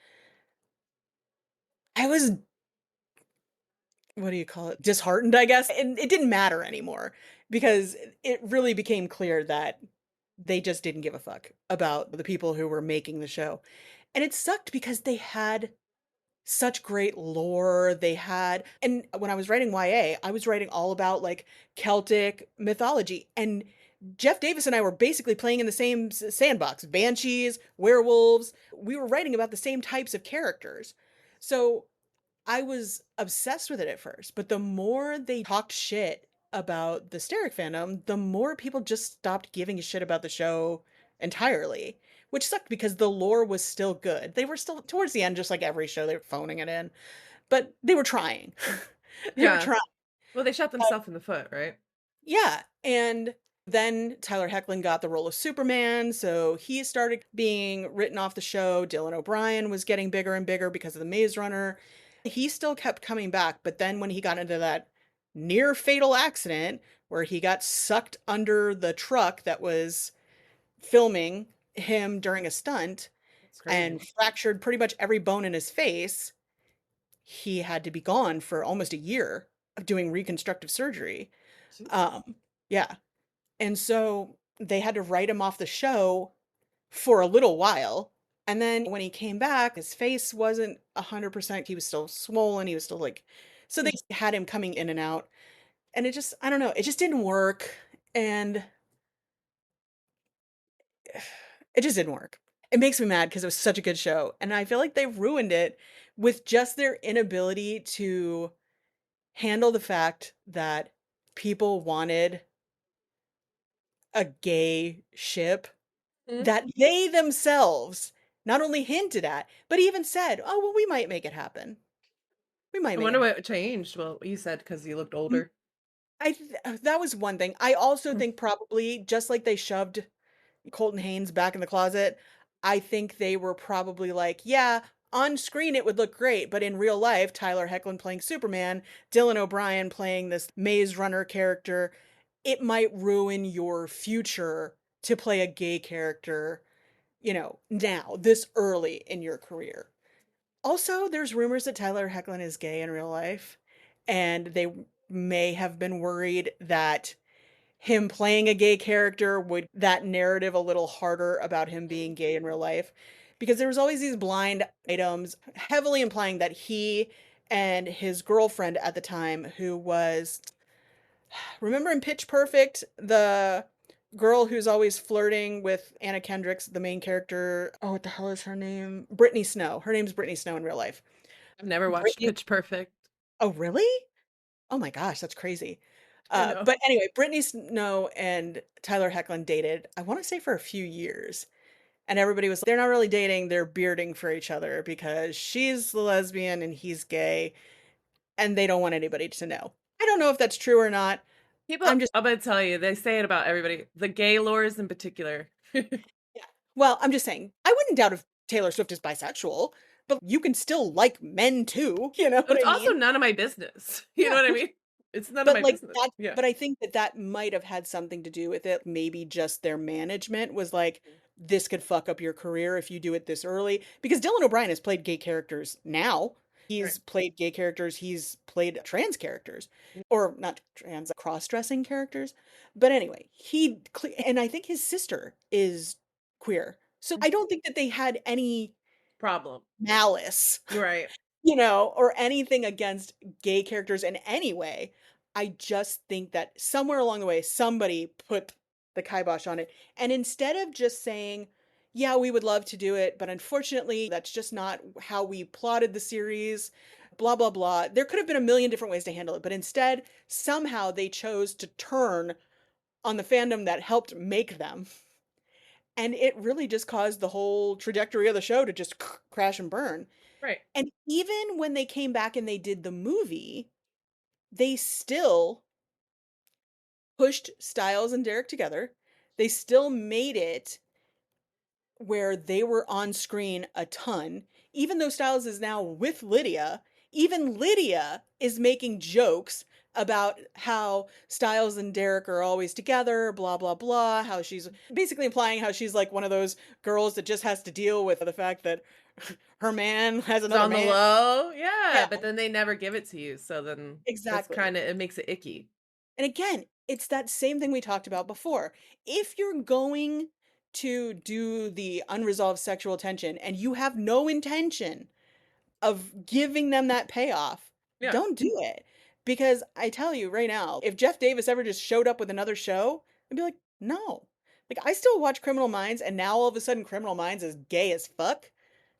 Speaker 1: I was, what do you call it? Disheartened, I guess. And it didn't matter anymore because it really became clear that they just didn't give a fuck about the people who were making the show. And it sucked because they had such great lore. They had, and when I was writing YA, I was writing all about like Celtic mythology. And Jeff Davis and I were basically playing in the same sandbox, banshees, werewolves. We were writing about the same types of characters. So I was obsessed with it at first, but the more they talked shit about the Sterek fandom, the more people just stopped giving a shit about the show entirely, which sucked because the lore was still good. They were still, towards the end, just like every show, they were phoning it in, but they were trying. They were
Speaker 2: yeah.
Speaker 1: trying.
Speaker 2: Well, they shot themselves in the foot, right?
Speaker 1: Yeah. And then Tyler Hoechlin got the role of Superman, so he started being written off the show. Dylan O'Brien was getting bigger and bigger because of the Maze Runner. He still kept coming back, but then when he got into that near fatal accident where he got sucked under the truck that was filming him during a stunt
Speaker 2: It's
Speaker 1: and
Speaker 2: crazy.
Speaker 1: fractured pretty much every bone in his face, he had to be gone for almost a year of doing reconstructive surgery.
Speaker 2: Jesus.
Speaker 1: Um, yeah. And so they had to write him off the show for a little while. And then when he came back, his face wasn't 100%. He was still swollen. He was still like, so they had him coming in and out. And it just, I don't know, it just didn't work. And it just didn't work. It makes me mad because it was such a good show. And I feel like they ruined it with just their inability to handle the fact that people wanted a gay ship
Speaker 2: Mhm.
Speaker 1: that they themselves not only hinted at, but even said, "Oh, well, we might make it happen. We might
Speaker 2: I
Speaker 1: make it
Speaker 2: wonder
Speaker 1: happen."
Speaker 2: what changed. Well, you said because you looked
Speaker 1: Mm,
Speaker 2: older.
Speaker 1: that was one thing. I also
Speaker 2: Mm.
Speaker 1: think probably just like they shoved Colton Haynes back in the closet, I think they were probably like, yeah, on screen it would look great, but in real life, Tyler Hoechlin playing Superman, Dylan O'Brien playing this Maze Runner character, it might ruin your future to play a gay character, now, this early in your career. Also, there's rumors that Tyler Hoechlin is gay in real life, and they may have been worried that him playing a gay character would that narrative a little harder about him being gay in real life, because there was always these blind items heavily implying that he and his girlfriend at the time, who was, remember in Pitch Perfect, the girl who's always flirting with Anna Kendrick's, the main character, oh, what the hell is her name? Brittany Snow. Her name's Brittany Snow in real life.
Speaker 2: I've never watched
Speaker 1: Brittany,
Speaker 2: Pitch Perfect.
Speaker 1: oh really? Oh my gosh, that's crazy.
Speaker 2: I know.
Speaker 1: But anyway, Brittany Snow and Tyler Hoechlin dated, I want to say for a few years. And everybody was, they're not really dating, they're bearding for each other because she's the lesbian and he's gay, and they don't want anybody to know. I don't know if that's true or not.
Speaker 2: People,
Speaker 1: I'm just,
Speaker 2: I'm gonna tell you, they say it about everybody. The gay lores in particular.
Speaker 1: yeah. Well, I'm just saying, I wouldn't doubt if Taylor Swift is bisexual, but you can still like men too. You know what
Speaker 2: It's
Speaker 1: I
Speaker 2: also
Speaker 1: mean?
Speaker 2: none of my business. You know
Speaker 1: Yeah.
Speaker 2: what I mean? It's none of
Speaker 1: But,
Speaker 2: my
Speaker 1: like,
Speaker 2: business.
Speaker 1: that
Speaker 2: Yeah.
Speaker 1: but I think that that might have had something to do with it. Maybe just their management was like, "This could fuck up your career if you do it this early." Because Dylan O'Brien has played gay characters now.
Speaker 2: Right.
Speaker 1: He's played gay characters, he's played trans characters, or not trans, cross-dressing characters. But anyway, and I think his sister is queer. So I don't think that they had any
Speaker 2: Problem.
Speaker 1: malice,
Speaker 2: Right.
Speaker 1: or anything against gay characters in any way. I just think that somewhere along the way, somebody put the kibosh on it. And instead of just saying, yeah, we would love to do it, but unfortunately, that's just not how we plotted the series, blah, blah, blah. There could have been a million different ways to handle it. But instead, somehow they chose to turn on the fandom that helped make them. And it really just caused the whole trajectory of the show to just crash and burn.
Speaker 2: Right.
Speaker 1: And even when they came back and they did the movie, they still pushed Stiles and Derek together. They still made it where they were on screen a ton. Even though Stiles is now with Lydia, even Lydia is making jokes about how Stiles and Derek are always together, blah, blah, blah. How she's basically implying how she's like one of those girls that just has to deal with the fact that her man has
Speaker 2: It's
Speaker 1: another
Speaker 2: on the
Speaker 1: man.
Speaker 2: low. Yeah,
Speaker 1: Yeah,
Speaker 2: but then they never give it to you. So then that's
Speaker 1: exactly.
Speaker 2: kind of, it makes it icky.
Speaker 1: And again, it's that same thing we talked about before. If you're going to do the unresolved sexual tension and you have no intention of giving them that payoff,
Speaker 2: Yeah.
Speaker 1: don't do it. Because I tell you right now, if Jeff Davis ever just showed up with another show, I'd be like, no. Like, I still watch Criminal Minds, and now all of a sudden, Criminal Minds is gay as fuck.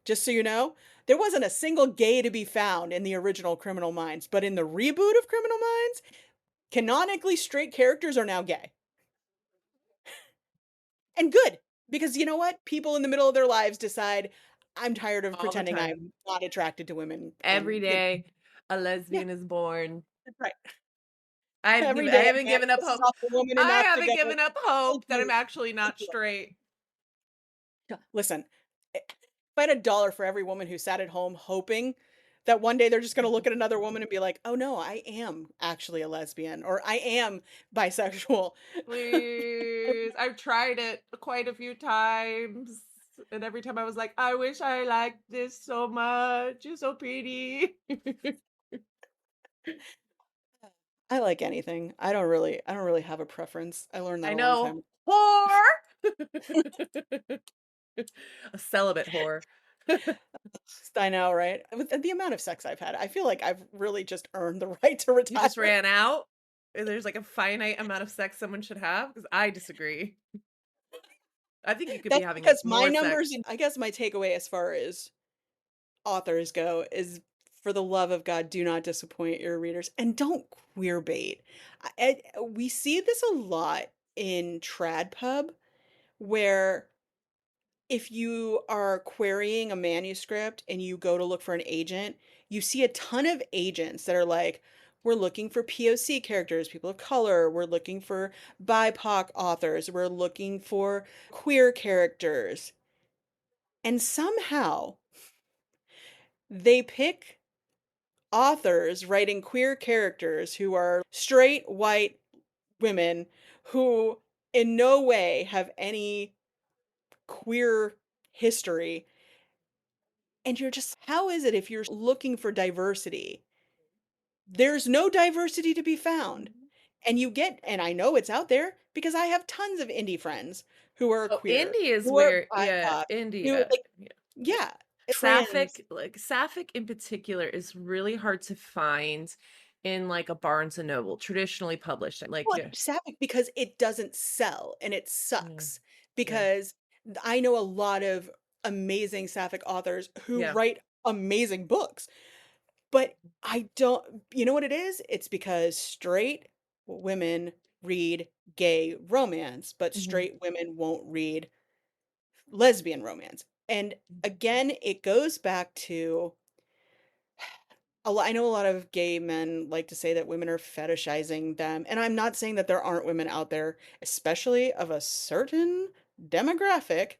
Speaker 1: Just so you know, there wasn't a single gay to be found in the original Criminal Minds, but in the reboot of Criminal Minds, canonically straight characters are now gay. And good, because you know what? People in the middle of their lives decide, I'm tired of
Speaker 2: All the
Speaker 1: pretending
Speaker 2: time.
Speaker 1: I'm not attracted to women.
Speaker 2: Every
Speaker 1: And,
Speaker 2: day a
Speaker 1: yeah,
Speaker 2: lesbian is born.
Speaker 1: that's right.
Speaker 2: I've
Speaker 1: Every
Speaker 2: given I
Speaker 1: day
Speaker 2: haven't
Speaker 1: a man
Speaker 2: given up
Speaker 1: pisses
Speaker 2: hope.
Speaker 1: off a woman
Speaker 2: I
Speaker 1: enough to
Speaker 2: haven't
Speaker 1: go,
Speaker 2: given up
Speaker 1: "I'll
Speaker 2: hope that I'm
Speaker 1: do it.
Speaker 2: actually
Speaker 1: I'll
Speaker 2: not
Speaker 1: do it."
Speaker 2: straight.
Speaker 1: Yeah, listen, if I had $1 for every woman who sat at home hoping that one day they're just gonna look at another woman and be like, "Oh, no, I am actually a lesbian," or "I am bisexual."
Speaker 2: Please. I've tried it quite a few times. And every time I was like, I wish I liked this so much. You're so pretty.
Speaker 1: I like anything. I don't really have a preference. I learned that
Speaker 2: I
Speaker 1: a long
Speaker 2: know.
Speaker 1: time.
Speaker 2: Whore. A celibate whore.
Speaker 1: I know, right? With the amount of sex I've had, I feel like I've really just earned the right to
Speaker 2: You just
Speaker 1: retire.
Speaker 2: ran out. And there's like a finite amount of sex someone should have? Because I disagree. I think you could be
Speaker 1: That's
Speaker 2: having
Speaker 1: because my
Speaker 2: more
Speaker 1: numbers,
Speaker 2: sex.
Speaker 1: I guess my takeaway as far as authors go is, for the love of God, do not disappoint your readers and don't queer bait. We see this a lot in TradPub where if you are querying a manuscript and you go to look for an agent, you see a ton of agents that are like, we're looking for POC characters, people of color, we're looking for BIPOC authors, we're looking for queer characters. And somehow they pick authors writing queer characters who are straight white women who in no way have any queer history. And you're just, how is it if you're looking for diversity? There's no diversity to be found.
Speaker 2: Mhm.
Speaker 1: And I know it's out there because I have tons of indie friends who are
Speaker 2: Oh,
Speaker 1: queer,
Speaker 2: indie is
Speaker 1: who are
Speaker 2: where, yeah,
Speaker 1: BIPOC, who
Speaker 2: India.
Speaker 1: like,
Speaker 2: Yeah.
Speaker 1: yeah, trans.
Speaker 2: Sapphic, like Sapphic in particular is really hard to find in like a Barnes and Noble, traditionally published. Like,
Speaker 1: Well,
Speaker 2: yeah,
Speaker 1: it's sapphic because it doesn't sell and it
Speaker 2: yeah,
Speaker 1: sucks
Speaker 2: yeah,
Speaker 1: because I know a lot of amazing sapphic authors who
Speaker 2: yeah.
Speaker 1: write amazing books. But I don't, you know what it is? It's because straight women read gay romance, but
Speaker 2: Mhm.
Speaker 1: straight women won't read lesbian romance. And again, it goes back to I know a lot of gay men like to say that women are fetishizing them. And I'm not saying that there aren't women out there, especially of a certain demographic,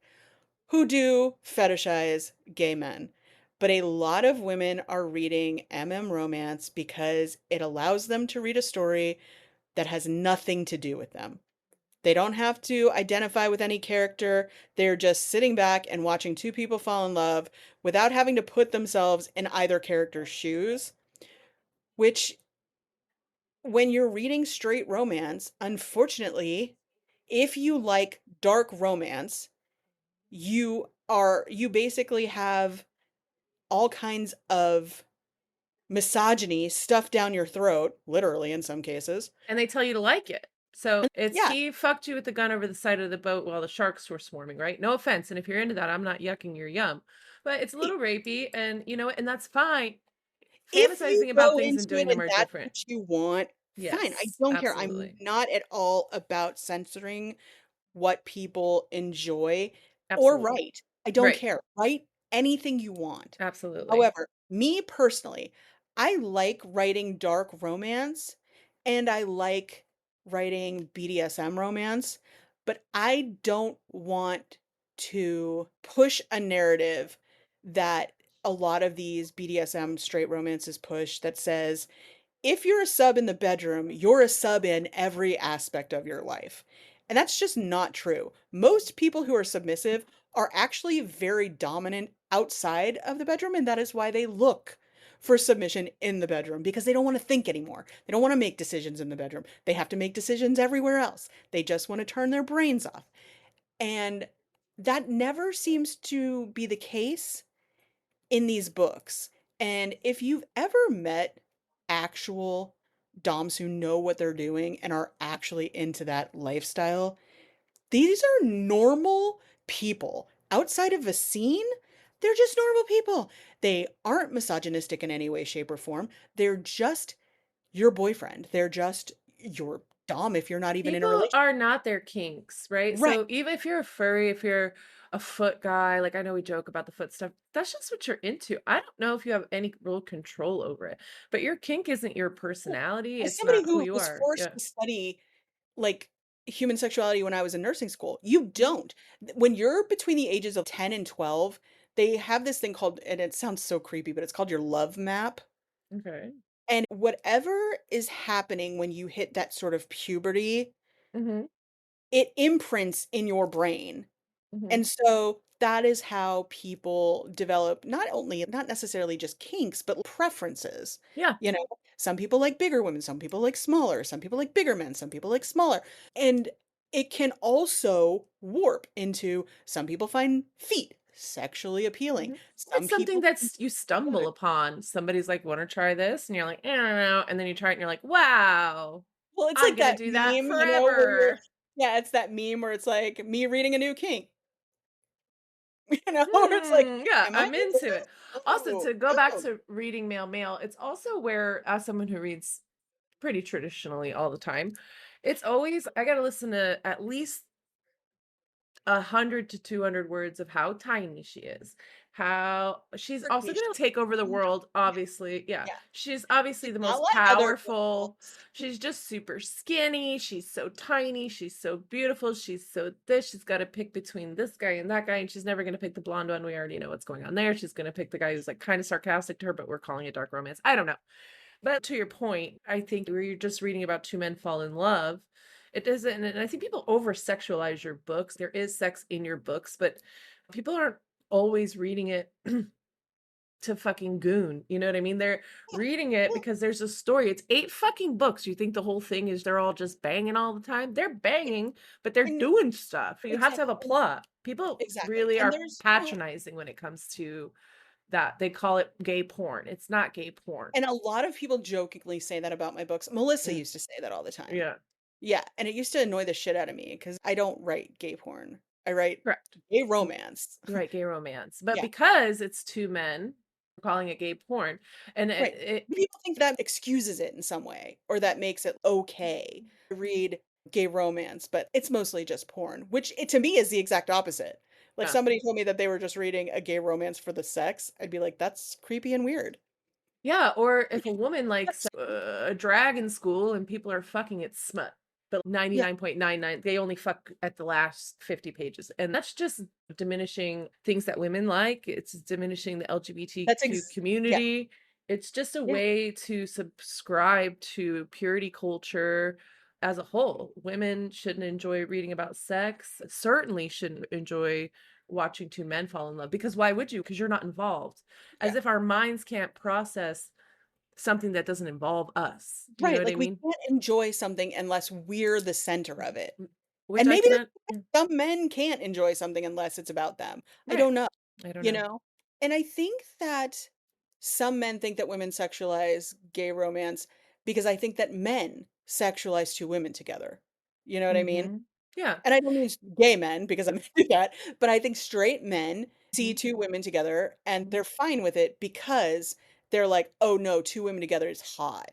Speaker 1: who do fetishize gay men. But a lot of women are reading romance because it allows them to read a story that has nothing to do with them. They don't have to identify with any character. They're just sitting back and watching two people fall in love without having to put themselves in either character's shoes, which, when you're reading straight romance, unfortunately, if you like dark romance, you basically have all kinds of misogyny stuffed down your throat, literally in some cases.
Speaker 2: And they tell you to like it. So it's
Speaker 1: Yeah,
Speaker 2: he fucked you with the gun over the side of the boat while the sharks were swarming, right? No offense. And if you're into that, I'm not yucking your yum. But it's a
Speaker 1: i-
Speaker 2: little rapey, and and that's fine.
Speaker 1: if you
Speaker 2: Fantasizing about
Speaker 1: go
Speaker 2: things and
Speaker 1: into
Speaker 2: doing
Speaker 1: it
Speaker 2: them
Speaker 1: and
Speaker 2: are
Speaker 1: that's
Speaker 2: different.
Speaker 1: what you want, fine. I
Speaker 2: Yes,
Speaker 1: don't care. I'm
Speaker 2: absolutely.
Speaker 1: not at all about censoring what people enjoy or
Speaker 2: Absolutely.
Speaker 1: write. I don't
Speaker 2: Right.
Speaker 1: care. Write anything you want.
Speaker 2: Absolutely.
Speaker 1: However, me personally, I like writing dark romance and I like writing BDSM romance, but I don't want to push a narrative that a lot of these BDSM straight romances push that says, if you're a sub in the bedroom, you're a sub in every aspect of your life. And that's just not true. Most people who are submissive are actually very dominant outside of the bedroom, and that is why they look for submission in the bedroom because they don't want to think anymore. They don't want to make decisions in the bedroom. They have to make decisions everywhere else. They just want to turn their brains off. And that never seems to be the case in these books. And if you've ever met actual doms who know what they're doing and are actually into that lifestyle, these are normal people. Outside of a scene, they're just normal people. They aren't misogynistic in any way, shape, or form. They're just your boyfriend. They're just your dom if you're not even in a
Speaker 2: People
Speaker 1: relationship.
Speaker 2: are not their kinks, right?
Speaker 1: Right.
Speaker 2: So even if you're a furry, if you're a foot guy, like I know we joke about the foot stuff, that's just what you're into. I don't know if you have any real control over it, but your kink isn't your
Speaker 1: Well,
Speaker 2: personality.
Speaker 1: as
Speaker 2: It's
Speaker 1: somebody
Speaker 2: not who
Speaker 1: who
Speaker 2: you
Speaker 1: was
Speaker 2: are.
Speaker 1: forced
Speaker 2: Yeah.
Speaker 1: to study like human sexuality when I was in nursing school. You
Speaker 2: Mhm.
Speaker 1: don't. When you're between the ages of 10 and 12, they have this thing called, and it sounds so creepy, but it's called your love map.
Speaker 2: Okay.
Speaker 1: And whatever is happening when you hit that sort of puberty,
Speaker 2: Mhm.
Speaker 1: it imprints in your brain.
Speaker 2: Mhm.
Speaker 1: And so that is how people develop not necessarily just kinks, but preferences.
Speaker 2: Yeah.
Speaker 1: You know, some people like bigger women, some people like smaller, some people like bigger men, some people like smaller. And it can also warp into some people find feet sexually appealing.
Speaker 2: Mhm. It's
Speaker 1: Some
Speaker 2: something
Speaker 1: people
Speaker 2: that's you stumble
Speaker 1: women.
Speaker 2: upon. Somebody's like, "Want to try this?" And you're like, "I don't know." And then you try it and you're like, "Wow,
Speaker 1: Well, it's
Speaker 2: I'm
Speaker 1: like
Speaker 2: gonna
Speaker 1: that
Speaker 2: do that
Speaker 1: meme, where you're
Speaker 2: forever."
Speaker 1: yeah, it's that meme where it's like me reading a new kink, where it's like,
Speaker 2: Yeah,
Speaker 1: am I
Speaker 2: I'm
Speaker 1: into
Speaker 2: into it.
Speaker 1: this?
Speaker 2: Also,
Speaker 1: Oh,
Speaker 2: to go back
Speaker 1: oh.
Speaker 2: to reading male, it's also where, as someone who reads pretty traditionally all the time, It's always I gotta listen to at least 100 to 200 words of how tiny she is. How she's also
Speaker 1: She's
Speaker 2: gonna take over the
Speaker 1: not
Speaker 2: world, obviously. Yeah.
Speaker 1: yeah,
Speaker 2: She's obviously
Speaker 1: she's
Speaker 2: the
Speaker 1: not
Speaker 2: most
Speaker 1: like other
Speaker 2: powerful.
Speaker 1: girls.
Speaker 2: She's just super skinny. She's so tiny. She's so beautiful. She's so this. She's got to pick between this guy and that guy, and she's never gonna pick the blonde one. We already know what's going on there. She's gonna pick the guy who's like kind of sarcastic to her, but we're calling it dark romance. I don't know. But to your point, I think where you're just reading about two men fall in love, it doesn't, and I think people over sexualize your books. There is sex in your books, but people aren't always reading it to fucking goon. You know what I mean? They're reading it
Speaker 1: Well,
Speaker 2: because there's a story. It's 8 fucking books. You think the whole thing is they're all just banging all the time? They're banging, but they're
Speaker 1: and
Speaker 2: doing stuff. You have to
Speaker 1: exactly,
Speaker 2: have a plot. People
Speaker 1: exactly,
Speaker 2: really
Speaker 1: and
Speaker 2: are
Speaker 1: there's,
Speaker 2: patronizing when it comes to that. They call it gay porn. It's not gay porn.
Speaker 1: and a lot of people jokingly say that about my books. Melissa
Speaker 2: Yeah.
Speaker 1: used to say that all the time.
Speaker 2: Yeah.
Speaker 1: Yeah, and it used to annoy the shit out of me because I don't write gay porn. I write
Speaker 2: Correct.
Speaker 1: gay
Speaker 2: Mm,
Speaker 1: romance.
Speaker 2: right, gay romance. But
Speaker 1: Yeah,
Speaker 2: because it's 2 men, we're calling it gay porn, and
Speaker 1: right.
Speaker 2: it
Speaker 1: People think that excuses it in some way or that makes it okay to read gay romance, but it's mostly just porn, which to me is the exact opposite. Like
Speaker 2: yeah.
Speaker 1: somebody told me that they were just reading a gay romance for the sex, I'd be like, that's creepy and weird.
Speaker 2: Yeah, or if a woman likes a drag in school and people are fucking, it's smut. But
Speaker 1: Yeah,
Speaker 2: 99.99, they only fuck at the last 50 pages. And that's just diminishing things that women like. It's diminishing the
Speaker 1: that's
Speaker 2: LGBTQ
Speaker 1: yeah,
Speaker 2: community. It's just a
Speaker 1: yeah,
Speaker 2: way to subscribe to purity culture as a whole. Women shouldn't enjoy reading about sex, certainly shouldn't enjoy watching two men fall in love because why would you? Because you're not involved,
Speaker 1: yeah.
Speaker 2: as if our minds can't process something that doesn't involve us. You know
Speaker 1: Right,
Speaker 2: what I
Speaker 1: like, we
Speaker 2: mean?
Speaker 1: can't enjoy something unless we're the center of it.
Speaker 2: Which
Speaker 1: And
Speaker 2: I
Speaker 1: maybe that's
Speaker 2: cannot.
Speaker 1: why some men can't enjoy something unless it's about them. I
Speaker 2: Right.
Speaker 1: don't know,
Speaker 2: I don't
Speaker 1: you
Speaker 2: know.
Speaker 1: know? And I think that some men think that women sexualize gay romance because I think that men sexualize 2 women together. You know what I mean?
Speaker 2: Hmm. Yeah.
Speaker 1: And I don't mean gay men because I'm do that, but I think straight men see
Speaker 2: Mhm.
Speaker 1: 2 women together and they're fine with it because they're like, "Oh, no, 2 women together is hot."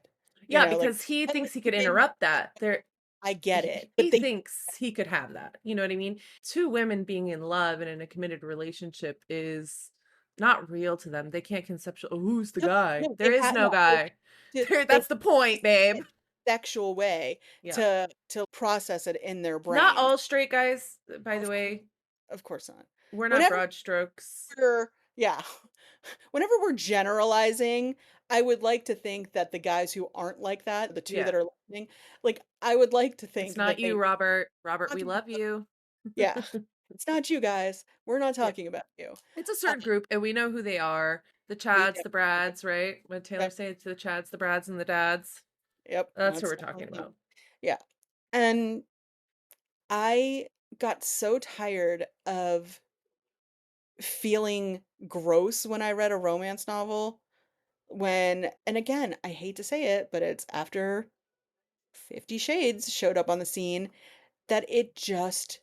Speaker 1: You
Speaker 2: Yeah,
Speaker 1: know, like,
Speaker 2: because he
Speaker 1: I
Speaker 2: thinks
Speaker 1: like
Speaker 2: he
Speaker 1: to
Speaker 2: could
Speaker 1: think
Speaker 2: interrupt that. There,
Speaker 1: I get it, but
Speaker 2: he
Speaker 1: they
Speaker 2: thinks he could have that. You know what I mean? Two women being in love and in a committed relationship is not real to them. They can't conceptual. Oh, who's the
Speaker 1: no,
Speaker 2: guy?
Speaker 1: no,
Speaker 2: There is no
Speaker 1: no, they
Speaker 2: guy. There.
Speaker 1: they
Speaker 2: That's the point, babe.
Speaker 1: sexual way
Speaker 2: Yeah.
Speaker 1: to process it in their
Speaker 2: Not
Speaker 1: brains.
Speaker 2: all straight guys, by the
Speaker 1: Of course,
Speaker 2: way.
Speaker 1: of course not.
Speaker 2: We're not
Speaker 1: Whenever
Speaker 2: broad strokes.
Speaker 1: yeah, whenever we're generalizing, I would like to think that the guys who aren't like that, the 2
Speaker 2: Yeah.
Speaker 1: that are listening, like, I would like to
Speaker 2: It's
Speaker 1: think
Speaker 2: not
Speaker 1: that they
Speaker 2: you, Robert. Robert, we
Speaker 1: talking
Speaker 2: love you.
Speaker 1: yeah, it's not you guys. We're not
Speaker 2: Yeah.
Speaker 1: talking about you.
Speaker 2: It's a
Speaker 1: Uh,
Speaker 2: certain group, and we know who they are. The
Speaker 1: we
Speaker 2: Chads,
Speaker 1: do.
Speaker 2: the Brads, right? What Taylor
Speaker 1: Yep,
Speaker 2: say? It's the Chads, the Brads, and the Dads.
Speaker 1: yep,
Speaker 2: That's who
Speaker 1: that's
Speaker 2: we're
Speaker 1: definitely
Speaker 2: talking
Speaker 1: them.
Speaker 2: about.
Speaker 1: Yeah, and I got so tired of feeling gross when I read a romance novel when and again, I hate to say it, but it's after 50 Shades showed up on the scene that it just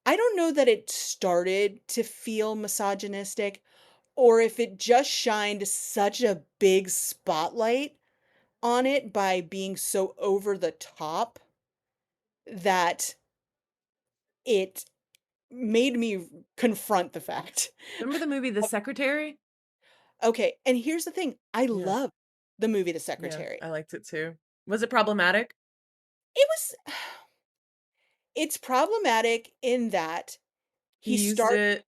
Speaker 1: I don't know that it started to feel misogynistic or if it just shined such a big spotlight on it by being so over the top that it made me confront the fact.
Speaker 2: Remember the movie The Secretary?
Speaker 1: Okay, and here's the thing, I
Speaker 2: Yeah,
Speaker 1: love the movie The
Speaker 2: yeah,
Speaker 1: Secretary.
Speaker 2: I liked it too. Was it problematic?
Speaker 1: It was it's problematic in that
Speaker 2: He
Speaker 1: he
Speaker 2: used
Speaker 1: starts
Speaker 2: it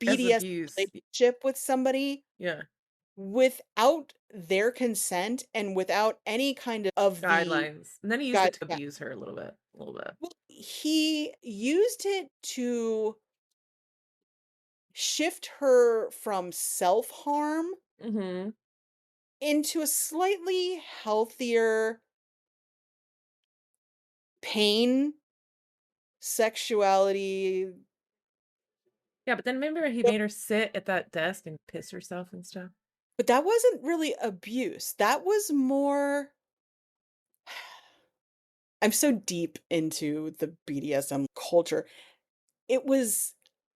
Speaker 2: as
Speaker 1: BDSM
Speaker 2: abuse.
Speaker 1: relationship with somebody
Speaker 2: Yeah,
Speaker 1: without their consent and without any kind of the
Speaker 2: guidelines. And then he used
Speaker 1: guide
Speaker 2: it to
Speaker 1: yeah.
Speaker 2: abuse her a little bit, a little bit.
Speaker 1: Well, he used it to shift her from self-harm
Speaker 2: Mm-hmm.
Speaker 1: into a slightly healthier pain, sexuality.
Speaker 2: Yeah, but then remember he made her sit at that desk and piss herself and stuff.
Speaker 1: But that wasn't really abuse. That was more I'm so deep into the BDSM culture. It was,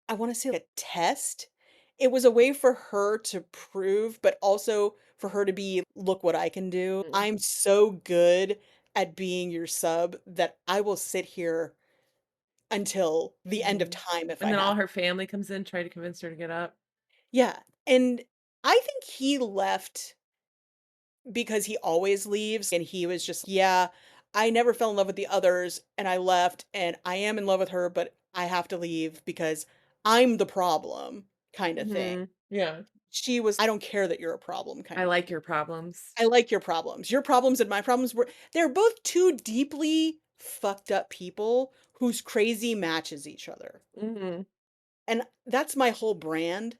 Speaker 1: I wanna say, like, a test. It was a way for her to prove, but also for her to be, "Look what I can do.
Speaker 2: Mm.
Speaker 1: I'm so good at being your sub that I will sit here until the end of
Speaker 2: Mhm.
Speaker 1: time if
Speaker 2: And
Speaker 1: I
Speaker 2: then all
Speaker 1: have.
Speaker 2: her family comes in, try to convince her to get up.
Speaker 1: Yeah, and I think he left because he always leaves, and he was just, "Yeah, I never fell in love with the others, and I left, and I am in love with her, but I have to leave because I'm the problem," kinda thing.
Speaker 2: Mhm. Yeah.
Speaker 1: She was, "I don't care that you're a problem,"
Speaker 2: I
Speaker 1: kind of
Speaker 2: like
Speaker 1: thing.
Speaker 2: your problems.
Speaker 1: I like your problems. Your problems and my problems were they're both 2 deeply fucked up people whose crazy matches each other,
Speaker 2: Mhm.
Speaker 1: and that's my whole brand,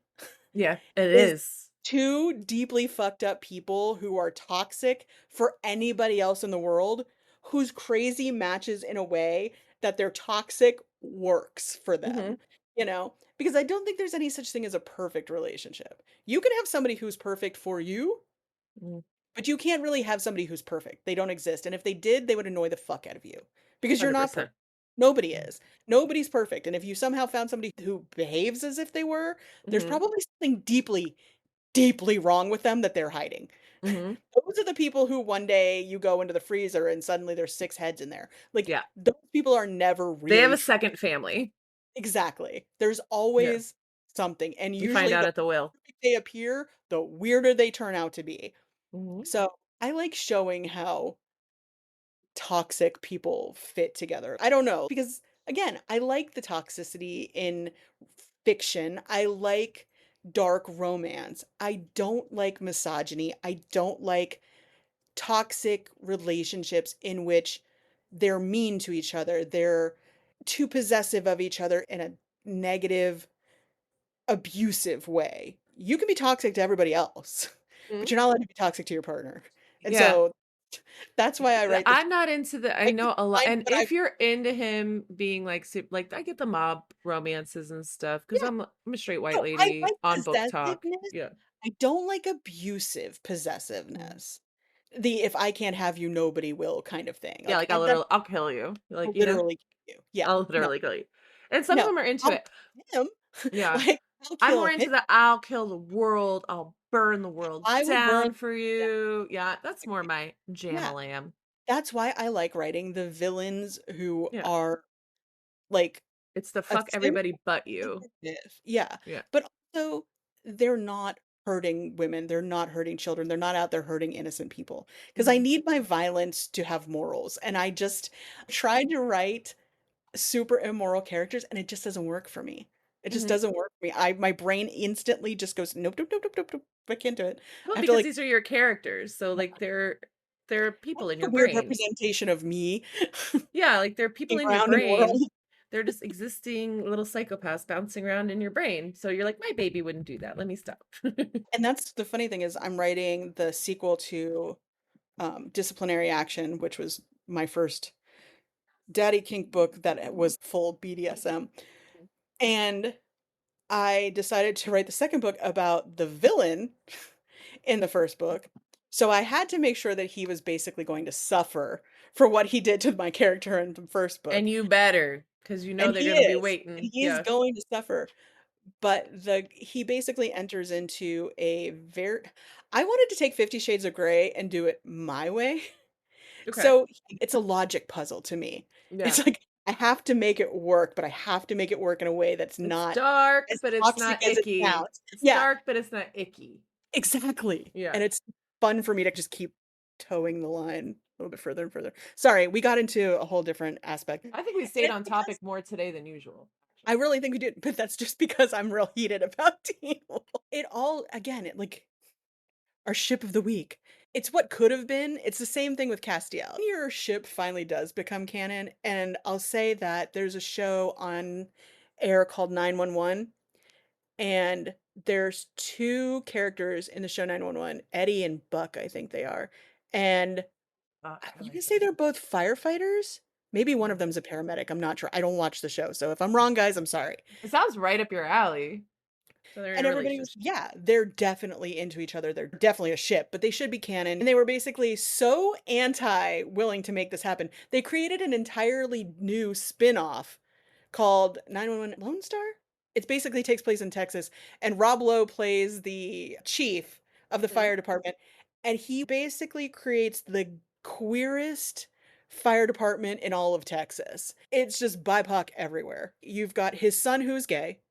Speaker 2: Yeah, it
Speaker 1: is
Speaker 2: is.
Speaker 1: 2 deeply fucked up people who are toxic for anybody else in the world, whose crazy matches in a way that their toxic works for them,
Speaker 2: Mhm.
Speaker 1: you know? Because I don't think there's any such thing as a perfect relationship. You can have somebody who's perfect for you,
Speaker 2: Mm.
Speaker 1: but you can't really have somebody who's perfect. They don't exist, and if they did, they would annoy the fuck out of you because you're not perfect.
Speaker 2: 100%.
Speaker 1: Nobody
Speaker 2: Mm.
Speaker 1: is. Nobody's perfect, and if you somehow found somebody who behaves as if they were, there's
Speaker 2: Mhm.
Speaker 1: probably something deeply, deeply wrong with them that they're hiding.
Speaker 2: Mhm.
Speaker 1: Those are the people who one day you go into the freezer and suddenly there's 6 heads in there. Like,
Speaker 2: Yeah.
Speaker 1: those people are never
Speaker 2: They have
Speaker 1: really
Speaker 2: a
Speaker 1: true.
Speaker 2: second family.
Speaker 1: Exactly. There's
Speaker 2: Yeah.
Speaker 1: always something, and
Speaker 2: You find
Speaker 1: usually
Speaker 2: out
Speaker 1: the
Speaker 2: at the will.
Speaker 1: more they appear, the weirder they turn out to be.
Speaker 2: Mhm.
Speaker 1: So, I like showing how toxic people fit together. I don't know, because again, I like the toxicity in fiction. I like dark romance. I don't like misogyny. I don't like toxic relationships in which they're mean to each other. They're too possessive of each other in a negative, abusive way. You can be toxic to everybody else, but
Speaker 2: Mhm.
Speaker 1: you're not allowed to be toxic to your partner. And
Speaker 2: Yeah.
Speaker 1: so that's why I write the
Speaker 2: I'm not into the I
Speaker 1: I get
Speaker 2: know a lot
Speaker 1: mine,
Speaker 2: and
Speaker 1: but I
Speaker 2: if you're into him being like like I get the mob romances and stuff because
Speaker 1: yeah,
Speaker 2: I'm a straight white
Speaker 1: no, I
Speaker 2: lady
Speaker 1: like
Speaker 2: on book talk.
Speaker 1: possessiveness.
Speaker 2: Yeah.
Speaker 1: I don't like abusive
Speaker 2: Mhm.
Speaker 1: possessiveness. The "if I can't have you, nobody will" kind of thing.
Speaker 2: Yeah,
Speaker 1: Like,
Speaker 2: like
Speaker 1: that
Speaker 2: I'll kill you.
Speaker 1: will
Speaker 2: Like, you know?
Speaker 1: literally kill you. Yeah,
Speaker 2: I'll
Speaker 1: no,
Speaker 2: literally kill you. And some of
Speaker 1: no,
Speaker 2: them are into
Speaker 1: I'll
Speaker 2: it.
Speaker 1: kill him.
Speaker 2: Yeah.
Speaker 1: Like, I'll
Speaker 2: I'm
Speaker 1: kill
Speaker 2: more
Speaker 1: him.
Speaker 2: into the I'll kill the world, I'll burn the world
Speaker 1: I will burn
Speaker 2: down for
Speaker 1: down.
Speaker 2: you. Yeah, that's more my
Speaker 1: Yeah,
Speaker 2: jam-a-lamb.
Speaker 1: that's why I like writing the villains who
Speaker 2: Yeah.
Speaker 1: are, like,
Speaker 2: It's the
Speaker 1: a
Speaker 2: fuck
Speaker 1: simple
Speaker 2: everybody but you.
Speaker 1: negative. Yeah,
Speaker 2: Yeah.
Speaker 1: but also, they're not hurting women, they're not hurting children, they're not out there hurting innocent people. Because I
Speaker 2: Mhm.
Speaker 1: need my violence to have morals, and I just tried to write super immoral characters, and it just doesn't work for me. It just
Speaker 2: Mhm.
Speaker 1: doesn't work for me. My brain instantly just goes, "Nope, nope, nope, nope, nope, nope. I can't do it."
Speaker 2: Well,
Speaker 1: I have to,
Speaker 2: because
Speaker 1: like,
Speaker 2: these are your characters, so, like, they're people in
Speaker 1: a
Speaker 2: your
Speaker 1: weird
Speaker 2: brain.
Speaker 1: representation of me
Speaker 2: Yeah, like, they're people
Speaker 1: being
Speaker 2: in your
Speaker 1: around in the
Speaker 2: brain.
Speaker 1: world.
Speaker 2: They're just existing little psychopaths bouncing around in your brain, so you're like, "My baby wouldn't do that, let me stop."
Speaker 1: And that's the funny thing is I'm writing the sequel to, Disciplinary Action, which was my first daddy kink book that was full BDSM, and I decided to write the second book about the villain in the first book. So I had to make sure that he was basically going to suffer for what he did to my character in the first book.
Speaker 2: And you better, because you know
Speaker 1: And
Speaker 2: they're gonna be waiting.
Speaker 1: he is
Speaker 2: Yeah.
Speaker 1: going to suffer. But he basically enters into a very I wanted to take 50 Shades of Grey and do it my way.
Speaker 2: Okay.
Speaker 1: So it's a logic puzzle to me.
Speaker 2: Yeah.
Speaker 1: It's like I have to make it work, but I have to make it work in a way that's
Speaker 2: It's
Speaker 1: not
Speaker 2: dark,
Speaker 1: as
Speaker 2: but it's
Speaker 1: toxic
Speaker 2: not
Speaker 1: as it
Speaker 2: icky.
Speaker 1: sounds.
Speaker 2: It's
Speaker 1: Yeah,
Speaker 2: dark, but it's not icky.
Speaker 1: exactly.
Speaker 2: Yeah.
Speaker 1: And it's fun for me to just keep towing the line a little bit further and further. Sorry, we got into a whole different aspect. And
Speaker 2: I think we stayed
Speaker 1: it's
Speaker 2: on
Speaker 1: because
Speaker 2: topic more today than usual,
Speaker 1: I
Speaker 2: actually.
Speaker 1: really think we did, but that's just because I'm real heated about Teen Wolf. It all again, it like our ship of the week. It's what could have been. It's the same thing with Castiel. Your ship finally does become canon, and I'll say that there's a show on air called 911, and there's 2 characters in the show 911, Eddie and Buck, I think they are. And
Speaker 2: I
Speaker 1: I'm gonna
Speaker 2: like
Speaker 1: say
Speaker 2: it.
Speaker 1: they're both firefighters. Maybe one of
Speaker 2: Mhm.
Speaker 1: them's a paramedic. I'm not sure. I don't watch the show, so if I'm wrong, guys, I'm sorry.
Speaker 2: It sounds right up your alley. So they're in
Speaker 1: And
Speaker 2: a
Speaker 1: everybody was,
Speaker 2: relationship.
Speaker 1: yeah, they're definitely into each other. They're definitely a ship, but they should be canon. And they were basically so anti willing to make this happen. They created an entirely new spin-off called 911 Lone Star. It basically takes place in Texas, and Rob Lowe plays the chief of the
Speaker 2: Mhm.
Speaker 1: fire department, and he basically creates the queerest, fire department in all of Texas. It's just BIPOC everywhere. You've got his son who's gay,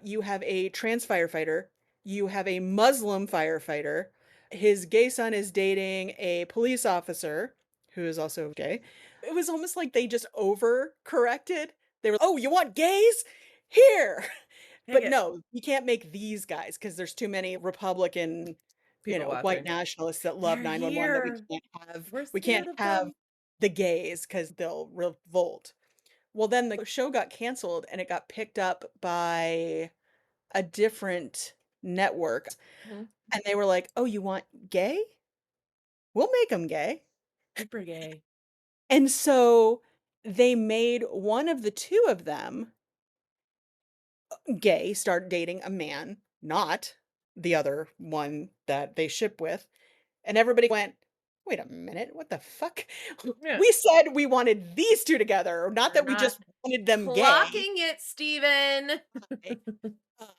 Speaker 1: you have a trans firefighter, you have a Muslim firefighter. His gay son is dating a police officer who is also gay. It was almost like they just overcorrected. They were, "Oh, you want gays? Here."
Speaker 2: Take
Speaker 1: But
Speaker 2: it.
Speaker 1: no, you can't make these guys because there's too many Republican,
Speaker 2: People
Speaker 1: white
Speaker 2: watching.
Speaker 1: nationalists that love
Speaker 2: They're
Speaker 1: 911 that
Speaker 2: here. We're
Speaker 1: we can't
Speaker 2: scared of
Speaker 1: have
Speaker 2: them.
Speaker 1: the gays because 'cause they'll revolt. Well, then the show got canceled and it got picked up by a different network,
Speaker 2: Mhm.
Speaker 1: and they were like, "Oh, you want gay? We'll make them gay."
Speaker 2: Super gay.
Speaker 1: And so they made one of the 2 of them gay, start dating a man, not the other one that they ship with, and everybody went, "Wait a minute, what the fuck?
Speaker 2: Yeah.
Speaker 1: We said we wanted these 2 together, not
Speaker 2: We're
Speaker 1: that we
Speaker 2: not
Speaker 1: just wanted them gay."
Speaker 2: clocking it, Steven.
Speaker 1: Right? Um,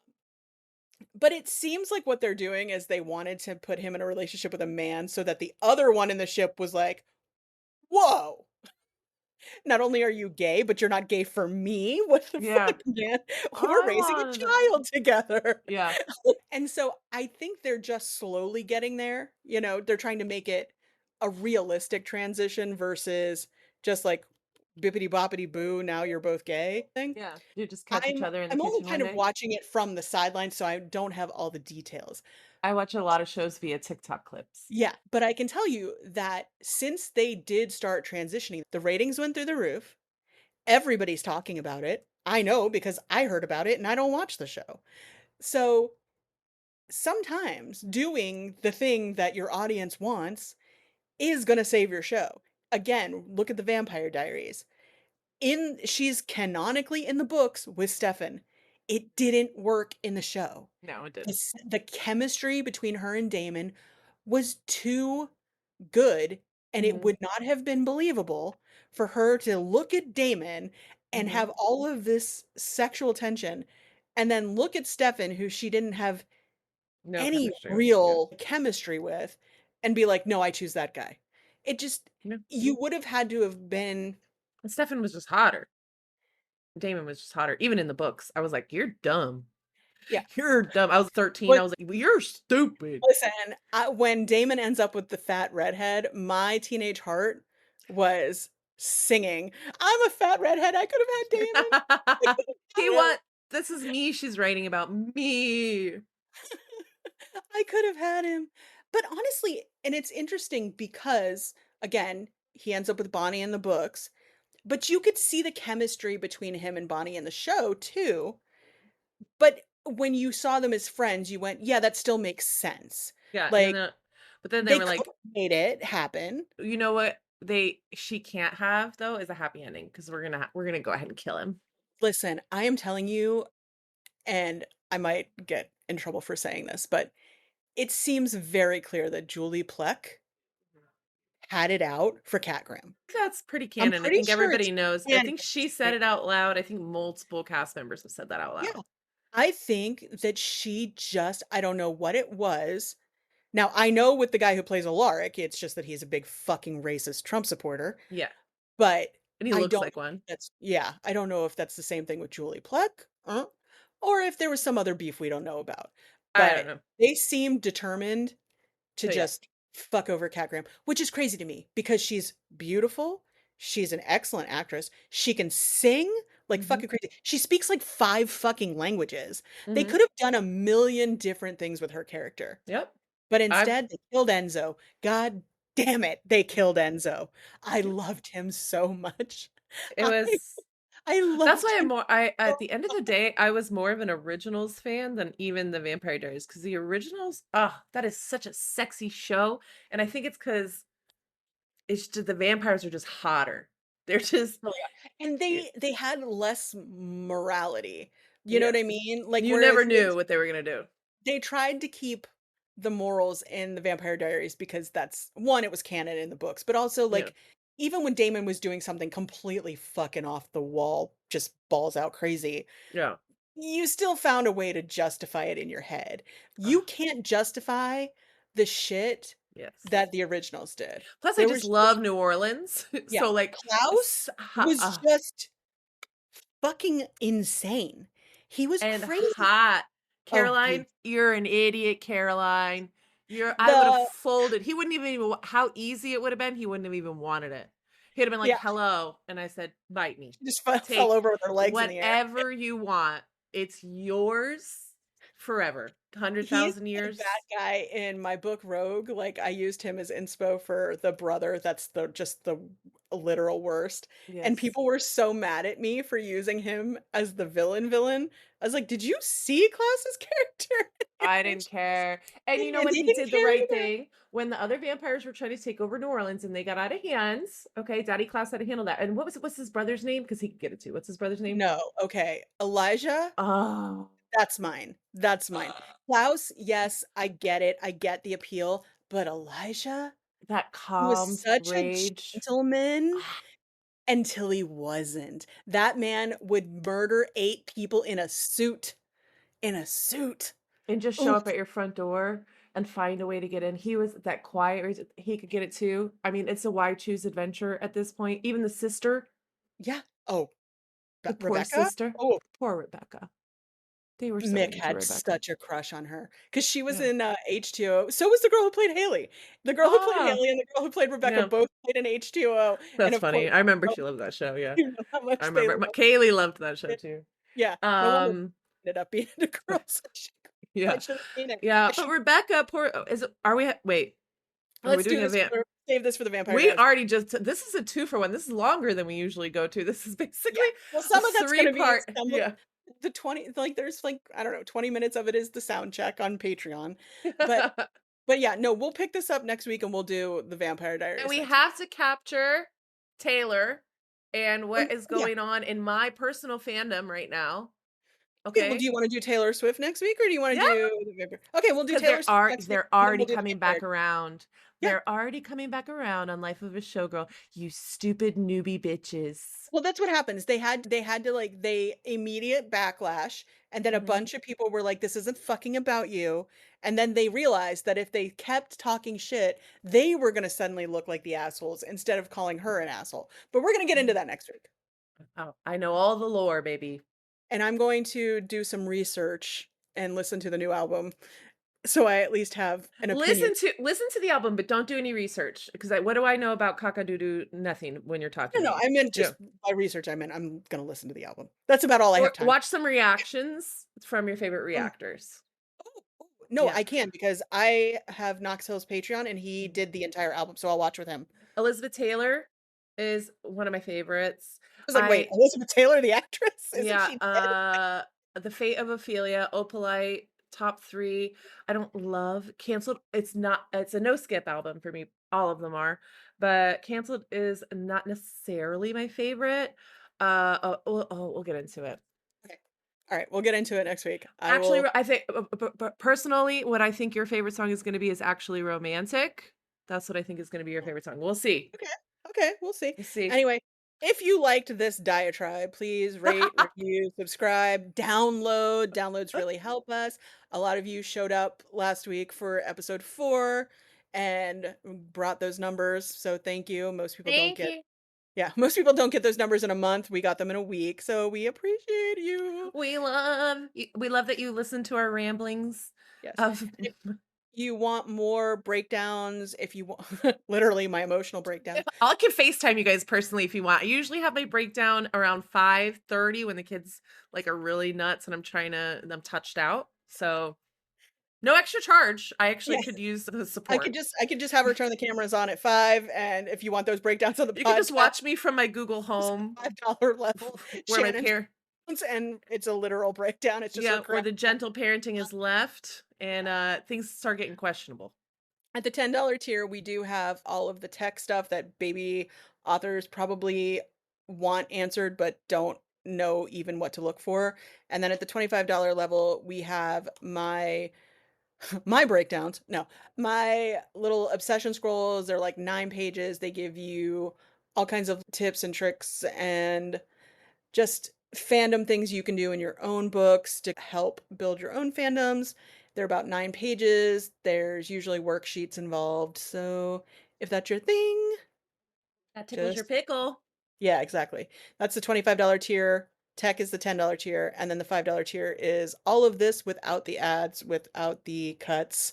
Speaker 1: but it seems like what they're doing is they wanted to put him in a relationship with a man so that the other one in the ship was like, "Whoa, not only are you gay, but you're not gay for me? What the
Speaker 2: Yeah.
Speaker 1: fuck, man? We're
Speaker 2: I
Speaker 1: raising a
Speaker 2: wanted to.
Speaker 1: child together."
Speaker 2: Yeah.
Speaker 1: And so I think they're just slowly getting there, they're trying to make it a realistic transition versus just like bippity boppity boo, now you're both gay thing.
Speaker 2: Yeah. You just catch each
Speaker 1: I'm
Speaker 2: other in the
Speaker 1: I'm only
Speaker 2: kitchen
Speaker 1: kind
Speaker 2: one
Speaker 1: of
Speaker 2: day.
Speaker 1: watching it from the sidelines, so I don't have all the details.
Speaker 2: I watch a lot of shows via TikTok clips.
Speaker 1: Yeah, but I can tell you that since they did start transitioning, the ratings went through the roof. Everybody's talking about it. I know because I heard about it and I don't watch the show. So sometimes doing the thing that your audience wants is gonna save your show. Again, look at the Vampire Diaries. She's canonically in the books with Stefan. It didn't work in the show.
Speaker 2: No, it didn't.
Speaker 1: The chemistry between her and Damon was too good, and it
Speaker 2: Mhm.
Speaker 1: would not have been believable for her to look at Damon and
Speaker 2: Mhm.
Speaker 1: have all of this sexual tension, and then look at Stefan, who she didn't have
Speaker 2: No
Speaker 1: any
Speaker 2: chemistry with. Yeah.
Speaker 1: real chemistry with, and be like, "No, I choose that guy." It just
Speaker 2: Yeah.
Speaker 1: you would have had to have been.
Speaker 2: And Stefan was just hotter. Damon was just hotter. Even in the books, I was like, "You're dumb.
Speaker 1: Yeah.
Speaker 2: You're dumb." I was 13.
Speaker 1: But
Speaker 2: I was like, "You're stupid."
Speaker 1: listen, when Damon ends up with the fat redhead, my teenage heart was singing, "I'm a fat redhead, I could have had Damon. I could have
Speaker 2: He
Speaker 1: had him.
Speaker 2: what? This is me she's writing about, me.
Speaker 1: I could have had him." But honestly, and it's interesting because, again, he ends up with Bonnie in the books, but you could see the chemistry between him and Bonnie in the show too. But when you saw them as friends, you went, "Yeah, that still makes sense."
Speaker 2: Yeah, and
Speaker 1: Like,
Speaker 2: then but then they
Speaker 1: they
Speaker 2: were
Speaker 1: could
Speaker 2: like,
Speaker 1: have made it happen.
Speaker 2: "You know what she can't have though is a happy ending because we're gonna go ahead and kill him."
Speaker 1: Listen, I am telling you, and I might get in trouble for saying this, but it seems very clear that Julie Plec had it out for Cat Graham.
Speaker 2: That's pretty
Speaker 1: I'm
Speaker 2: canon. I
Speaker 1: pretty
Speaker 2: think
Speaker 1: sure it's
Speaker 2: everybody knows. I
Speaker 1: canon
Speaker 2: think
Speaker 1: at
Speaker 2: she
Speaker 1: this
Speaker 2: said
Speaker 1: point.
Speaker 2: it out loud. I think multiple cast members have said that out
Speaker 1: Yeah.
Speaker 2: loud.
Speaker 1: I think that she just I don't know what it was. Now, I know with the guy who plays Alaric, it's just that he's a big fucking racist Trump supporter,
Speaker 2: Yeah,
Speaker 1: but
Speaker 2: and he
Speaker 1: I
Speaker 2: looks
Speaker 1: don't
Speaker 2: like
Speaker 1: know if
Speaker 2: one.
Speaker 1: that's yeah, I don't know if that's the same thing with Julie Plec, or if there was some other beef we don't know about.
Speaker 2: I don't
Speaker 1: But
Speaker 2: know.
Speaker 1: they seem determined to
Speaker 2: So yeah.
Speaker 1: just fuck over Cat Graham, which is crazy to me because she's beautiful. She's an excellent actress. She can sing like
Speaker 2: Mhm.
Speaker 1: fucking crazy. She speaks like 5 fucking languages. They
Speaker 2: Mhm.
Speaker 1: could have done a million different things with her character,
Speaker 2: Yep.
Speaker 1: but
Speaker 2: I've
Speaker 1: instead they killed Enzo. God damn it, they killed Enzo. I loved him so much.
Speaker 2: it
Speaker 1: I
Speaker 2: was
Speaker 1: I
Speaker 2: That's
Speaker 1: loved
Speaker 2: why I'm
Speaker 1: him
Speaker 2: more I
Speaker 1: so
Speaker 2: at the end of the day, I was more of an originals fan than even the Vampire Diaries because the originals, that is such a sexy show. And I think it's because it's just the vampires are just hotter. They're just
Speaker 1: Oh, yeah, and
Speaker 2: y-
Speaker 1: they had less morality, you know
Speaker 2: yeah.
Speaker 1: what I mean? Like,
Speaker 2: You never
Speaker 1: whereas
Speaker 2: knew what they were gonna do.
Speaker 1: they tried to keep the morals in the Vampire Diaries because that's 1, it was canon in the books, but also,
Speaker 2: Yeah.
Speaker 1: like, even when Damon was doing something completely fucking off the wall, just balls out crazy,
Speaker 2: Yeah.
Speaker 1: you still found a way to justify it in your head. You
Speaker 2: Ugh.
Speaker 1: can't justify the shit
Speaker 2: Yes.
Speaker 1: that the originals did.
Speaker 2: Plus, I
Speaker 1: There
Speaker 2: just
Speaker 1: was
Speaker 2: love
Speaker 1: just
Speaker 2: New Orleans.
Speaker 1: yeah,
Speaker 2: So, like,
Speaker 1: Klaus was just fucking insane. He was
Speaker 2: and
Speaker 1: crazy.
Speaker 2: hot.
Speaker 1: Oh,
Speaker 2: Caroline, you're an idiot, Caroline. I would have
Speaker 1: the
Speaker 2: folded. He wouldn't even, how easy it would have been. He wouldn't have even wanted it. He'd have been like,
Speaker 1: yeah,
Speaker 2: hello. And I said, bite me.
Speaker 1: she just fell
Speaker 2: Take
Speaker 1: over with her legs in the air.
Speaker 2: whatever you want. It's yours forever.
Speaker 1: He's
Speaker 2: 100,000
Speaker 1: the
Speaker 2: years.
Speaker 1: bad guy in my book Rogue. Like I used him as inspo for the brother. That's the just the literal worst. And
Speaker 2: Yes.
Speaker 1: people were so mad at me for using him as the villain. I was like, did you see Klaus's character in the
Speaker 2: I didn't
Speaker 1: original?
Speaker 2: care. And you know
Speaker 1: And
Speaker 2: what?
Speaker 1: he
Speaker 2: He
Speaker 1: didn't
Speaker 2: did the
Speaker 1: care
Speaker 2: right
Speaker 1: either.
Speaker 2: thing when the other vampires were trying to take over New Orleans and they got out of hands. Okay, Daddy Klaus had to handle that. And what's his brother's name? Because he could get it too. What's his brother's name?
Speaker 1: No, okay. Elijah,
Speaker 2: Oh,
Speaker 1: that's mine. That's mine. Klaus, yes, I get it. I get the appeal. But Elijah,
Speaker 2: that
Speaker 1: he was
Speaker 2: calm
Speaker 1: such a
Speaker 2: rage.
Speaker 1: gentleman until he wasn't. That man would murder 8 people in a suit. In a suit.
Speaker 2: And just show
Speaker 1: Oof.
Speaker 2: up at your front door and find a way to get in. He was that quiet. He could get it too. I mean, it's a why choose adventure at this point. Even the sister,
Speaker 1: Yeah. Oh,
Speaker 2: the poor
Speaker 1: Rebecca?
Speaker 2: sister,
Speaker 1: Oh,
Speaker 2: poor Rebecca. They were so
Speaker 1: Mick
Speaker 2: into
Speaker 1: had
Speaker 2: Rebecca.
Speaker 1: such a crush on her because she was
Speaker 2: Yeah.
Speaker 1: in H2O. So was the girl who played Haley. The girl who played
Speaker 2: Ah,
Speaker 1: Haley and the girl who played Rebecca
Speaker 2: yeah.
Speaker 1: both played in H2O. And
Speaker 2: That's
Speaker 1: of course,
Speaker 2: funny. I remember
Speaker 1: oh,
Speaker 2: she loved that show. Yeah,
Speaker 1: you know how
Speaker 2: I
Speaker 1: much they
Speaker 2: remember.
Speaker 1: loved
Speaker 2: Kaylee loved that show
Speaker 1: it.
Speaker 2: too.
Speaker 1: Yeah. No wonder
Speaker 2: Um,
Speaker 1: ended up being a girl. So I
Speaker 2: yeah,
Speaker 1: should have seen it.
Speaker 2: yeah.
Speaker 1: I
Speaker 2: But
Speaker 1: should
Speaker 2: Rebecca, poor. Are we? Wait, are we
Speaker 1: let's do
Speaker 2: doing a
Speaker 1: this
Speaker 2: van?
Speaker 1: for save this for the Vampire
Speaker 2: We
Speaker 1: Diaries.
Speaker 2: already just. This is a 2-for-1. This is longer than we usually go to. This is basically
Speaker 1: Yeah. Well,
Speaker 2: a
Speaker 1: some of that's
Speaker 2: three
Speaker 1: gonna be
Speaker 2: part.
Speaker 1: some of
Speaker 2: Yeah.
Speaker 1: the 20 like there's like, I don't know, 20 minutes of it is the sound check on Patreon. But yeah, no, we'll pick this up next week and we'll do the Vampire
Speaker 2: And
Speaker 1: Diaries
Speaker 2: we
Speaker 1: next week.
Speaker 2: have to capture Taylor and
Speaker 1: Oh,
Speaker 2: what is
Speaker 1: yeah.
Speaker 2: going on in my personal fandom right now.
Speaker 1: Okay, well, do
Speaker 2: Okay.
Speaker 1: you wanna do Taylor Swift next week, or do you wanna
Speaker 2: Yeah.
Speaker 1: do the Vampire Okay, we'll do
Speaker 2: 'Cause
Speaker 1: Taylor Swift next week,
Speaker 2: they're
Speaker 1: and then
Speaker 2: already
Speaker 1: we'll do the
Speaker 2: coming
Speaker 1: Vampire
Speaker 2: back around.
Speaker 1: Yeah.
Speaker 2: They're already coming back around on Life of a Showgirl, you stupid newbie bitches.
Speaker 1: Well, that's what happens. They had to, like they immediate backlash, and then a
Speaker 2: Mhm.
Speaker 1: bunch of people were like, "This isn't fucking about you," and then they realized that if they kept talking shit, they were gonna suddenly look like the assholes instead of calling her an asshole. But we're gonna get into
Speaker 2: Mhm.
Speaker 1: that next week,
Speaker 2: Oh, I know all the lore, baby.
Speaker 1: and I'm going to do some research and listen to the new album, so I at least have an opinion.
Speaker 2: Listen to the album, but don't do any research because what do I know about Cock-a-Doodle? Nothing when you're talking
Speaker 1: No,
Speaker 2: to
Speaker 1: no,
Speaker 2: me.
Speaker 1: I meant
Speaker 2: Yeah.
Speaker 1: just by research, I meant I'm gonna listen to the album. That's about all I have
Speaker 2: Or
Speaker 1: time.
Speaker 2: watch some reactions from your favorite
Speaker 1: Oh,
Speaker 2: reactors.
Speaker 1: oh, no,
Speaker 2: Yeah.
Speaker 1: I can because I have Knox Hill's Patreon and he
Speaker 2: Mhm.
Speaker 1: did the entire album, so I'll watch with him.
Speaker 2: Elizabeth Taylor is one of my favorites.
Speaker 1: I was like, "Wait,
Speaker 2: I
Speaker 1: Elizabeth Taylor, the actress? Isn't
Speaker 2: Yeah,
Speaker 1: she dead?"
Speaker 2: The Fate of Ophelia, Opalite, top 3. I don't love Canceled. It's a no skip album for me. All of them are. But Canceled is not necessarily my favorite. We'll get into it.
Speaker 1: Okay. Alright, we'll get into it next week. I
Speaker 2: Actually,
Speaker 1: will
Speaker 2: I think personally, what I think your favorite song is going to be is actually romantic. That's what I think is going to be your favorite song. We'll see.
Speaker 1: Okay, okay, we'll see.
Speaker 2: We'll see.
Speaker 1: Anyway, if you liked this diatribe, please rate, review, subscribe, download. Downloads really help us. A lot of you showed up last week for episode 4 and brought those numbers, so thank you. Most people don't
Speaker 2: Thank
Speaker 1: get
Speaker 2: you.
Speaker 1: yeah, most people don't get those numbers in a month. We got them in a week, so we appreciate you.
Speaker 2: We love that you listen to our ramblings
Speaker 1: Yes.
Speaker 2: of
Speaker 1: If you want more breakdowns, if you want literally my emotional breakdowns.
Speaker 2: I can FaceTime you guys personally if you want. I usually have my breakdown around 5:30 when the kids like are really nuts and I'm touched out. So no extra charge. I actually
Speaker 1: Yeah,
Speaker 2: could use the
Speaker 1: I could
Speaker 2: support.
Speaker 1: just I could just have her turn the cameras on at 5, and if you want those breakdowns on the
Speaker 2: You can just
Speaker 1: podcast,
Speaker 2: watch me from my Google
Speaker 1: just
Speaker 2: Home
Speaker 1: $5 level,
Speaker 2: where my
Speaker 1: Shannon's
Speaker 2: pair
Speaker 1: and it's a literal breakdown. It's just her
Speaker 2: yeah, where
Speaker 1: crap.
Speaker 2: the gentle parenting is left and things start getting questionable.
Speaker 1: At the $10 tier, we do have all of the tech stuff that baby authors probably want answered but don't know even what to look for. And then at the $25 level, we have my breakdowns. No, my little obsession scrolls. They're like 9 pages. They give you all kinds of tips and tricks and just fandom things you can do in your own books to help build your own fandoms. They're about 9 pages. There's usually worksheets involved. So if that's your thing,
Speaker 2: That tickles your
Speaker 1: just
Speaker 2: pickle.
Speaker 1: yeah, exactly. That's the $25 tier. Tech is the $10 tier, and then the $5 tier is all of this without the ads, without the cuts,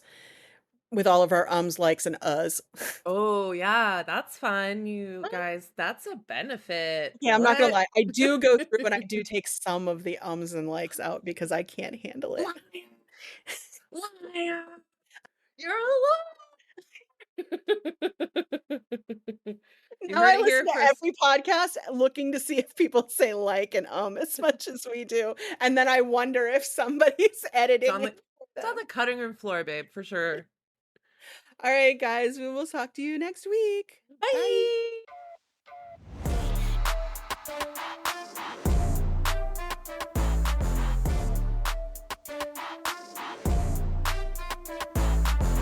Speaker 1: with all of our ums, likes, and uhs.
Speaker 2: Oh, yeah, that's fun, you guys. That's a benefit.
Speaker 1: Yeah, I'm not gonna
Speaker 2: What?
Speaker 1: lie. I do go through and I do take some of the ums and likes out because I can't handle it.
Speaker 2: Liar, liar. You're a liar. You
Speaker 1: Now
Speaker 2: heard
Speaker 1: I
Speaker 2: it
Speaker 1: listen
Speaker 2: here
Speaker 1: to
Speaker 2: first.
Speaker 1: every podcast looking to see if people say like and as much as we do, and then I wonder if somebody's
Speaker 2: It's
Speaker 1: editing
Speaker 2: on the
Speaker 1: it for
Speaker 2: it's on
Speaker 1: them.
Speaker 2: the cutting room floor, babe, for sure.
Speaker 1: All right, guys, we will talk to you next week. Bye.
Speaker 2: Bye.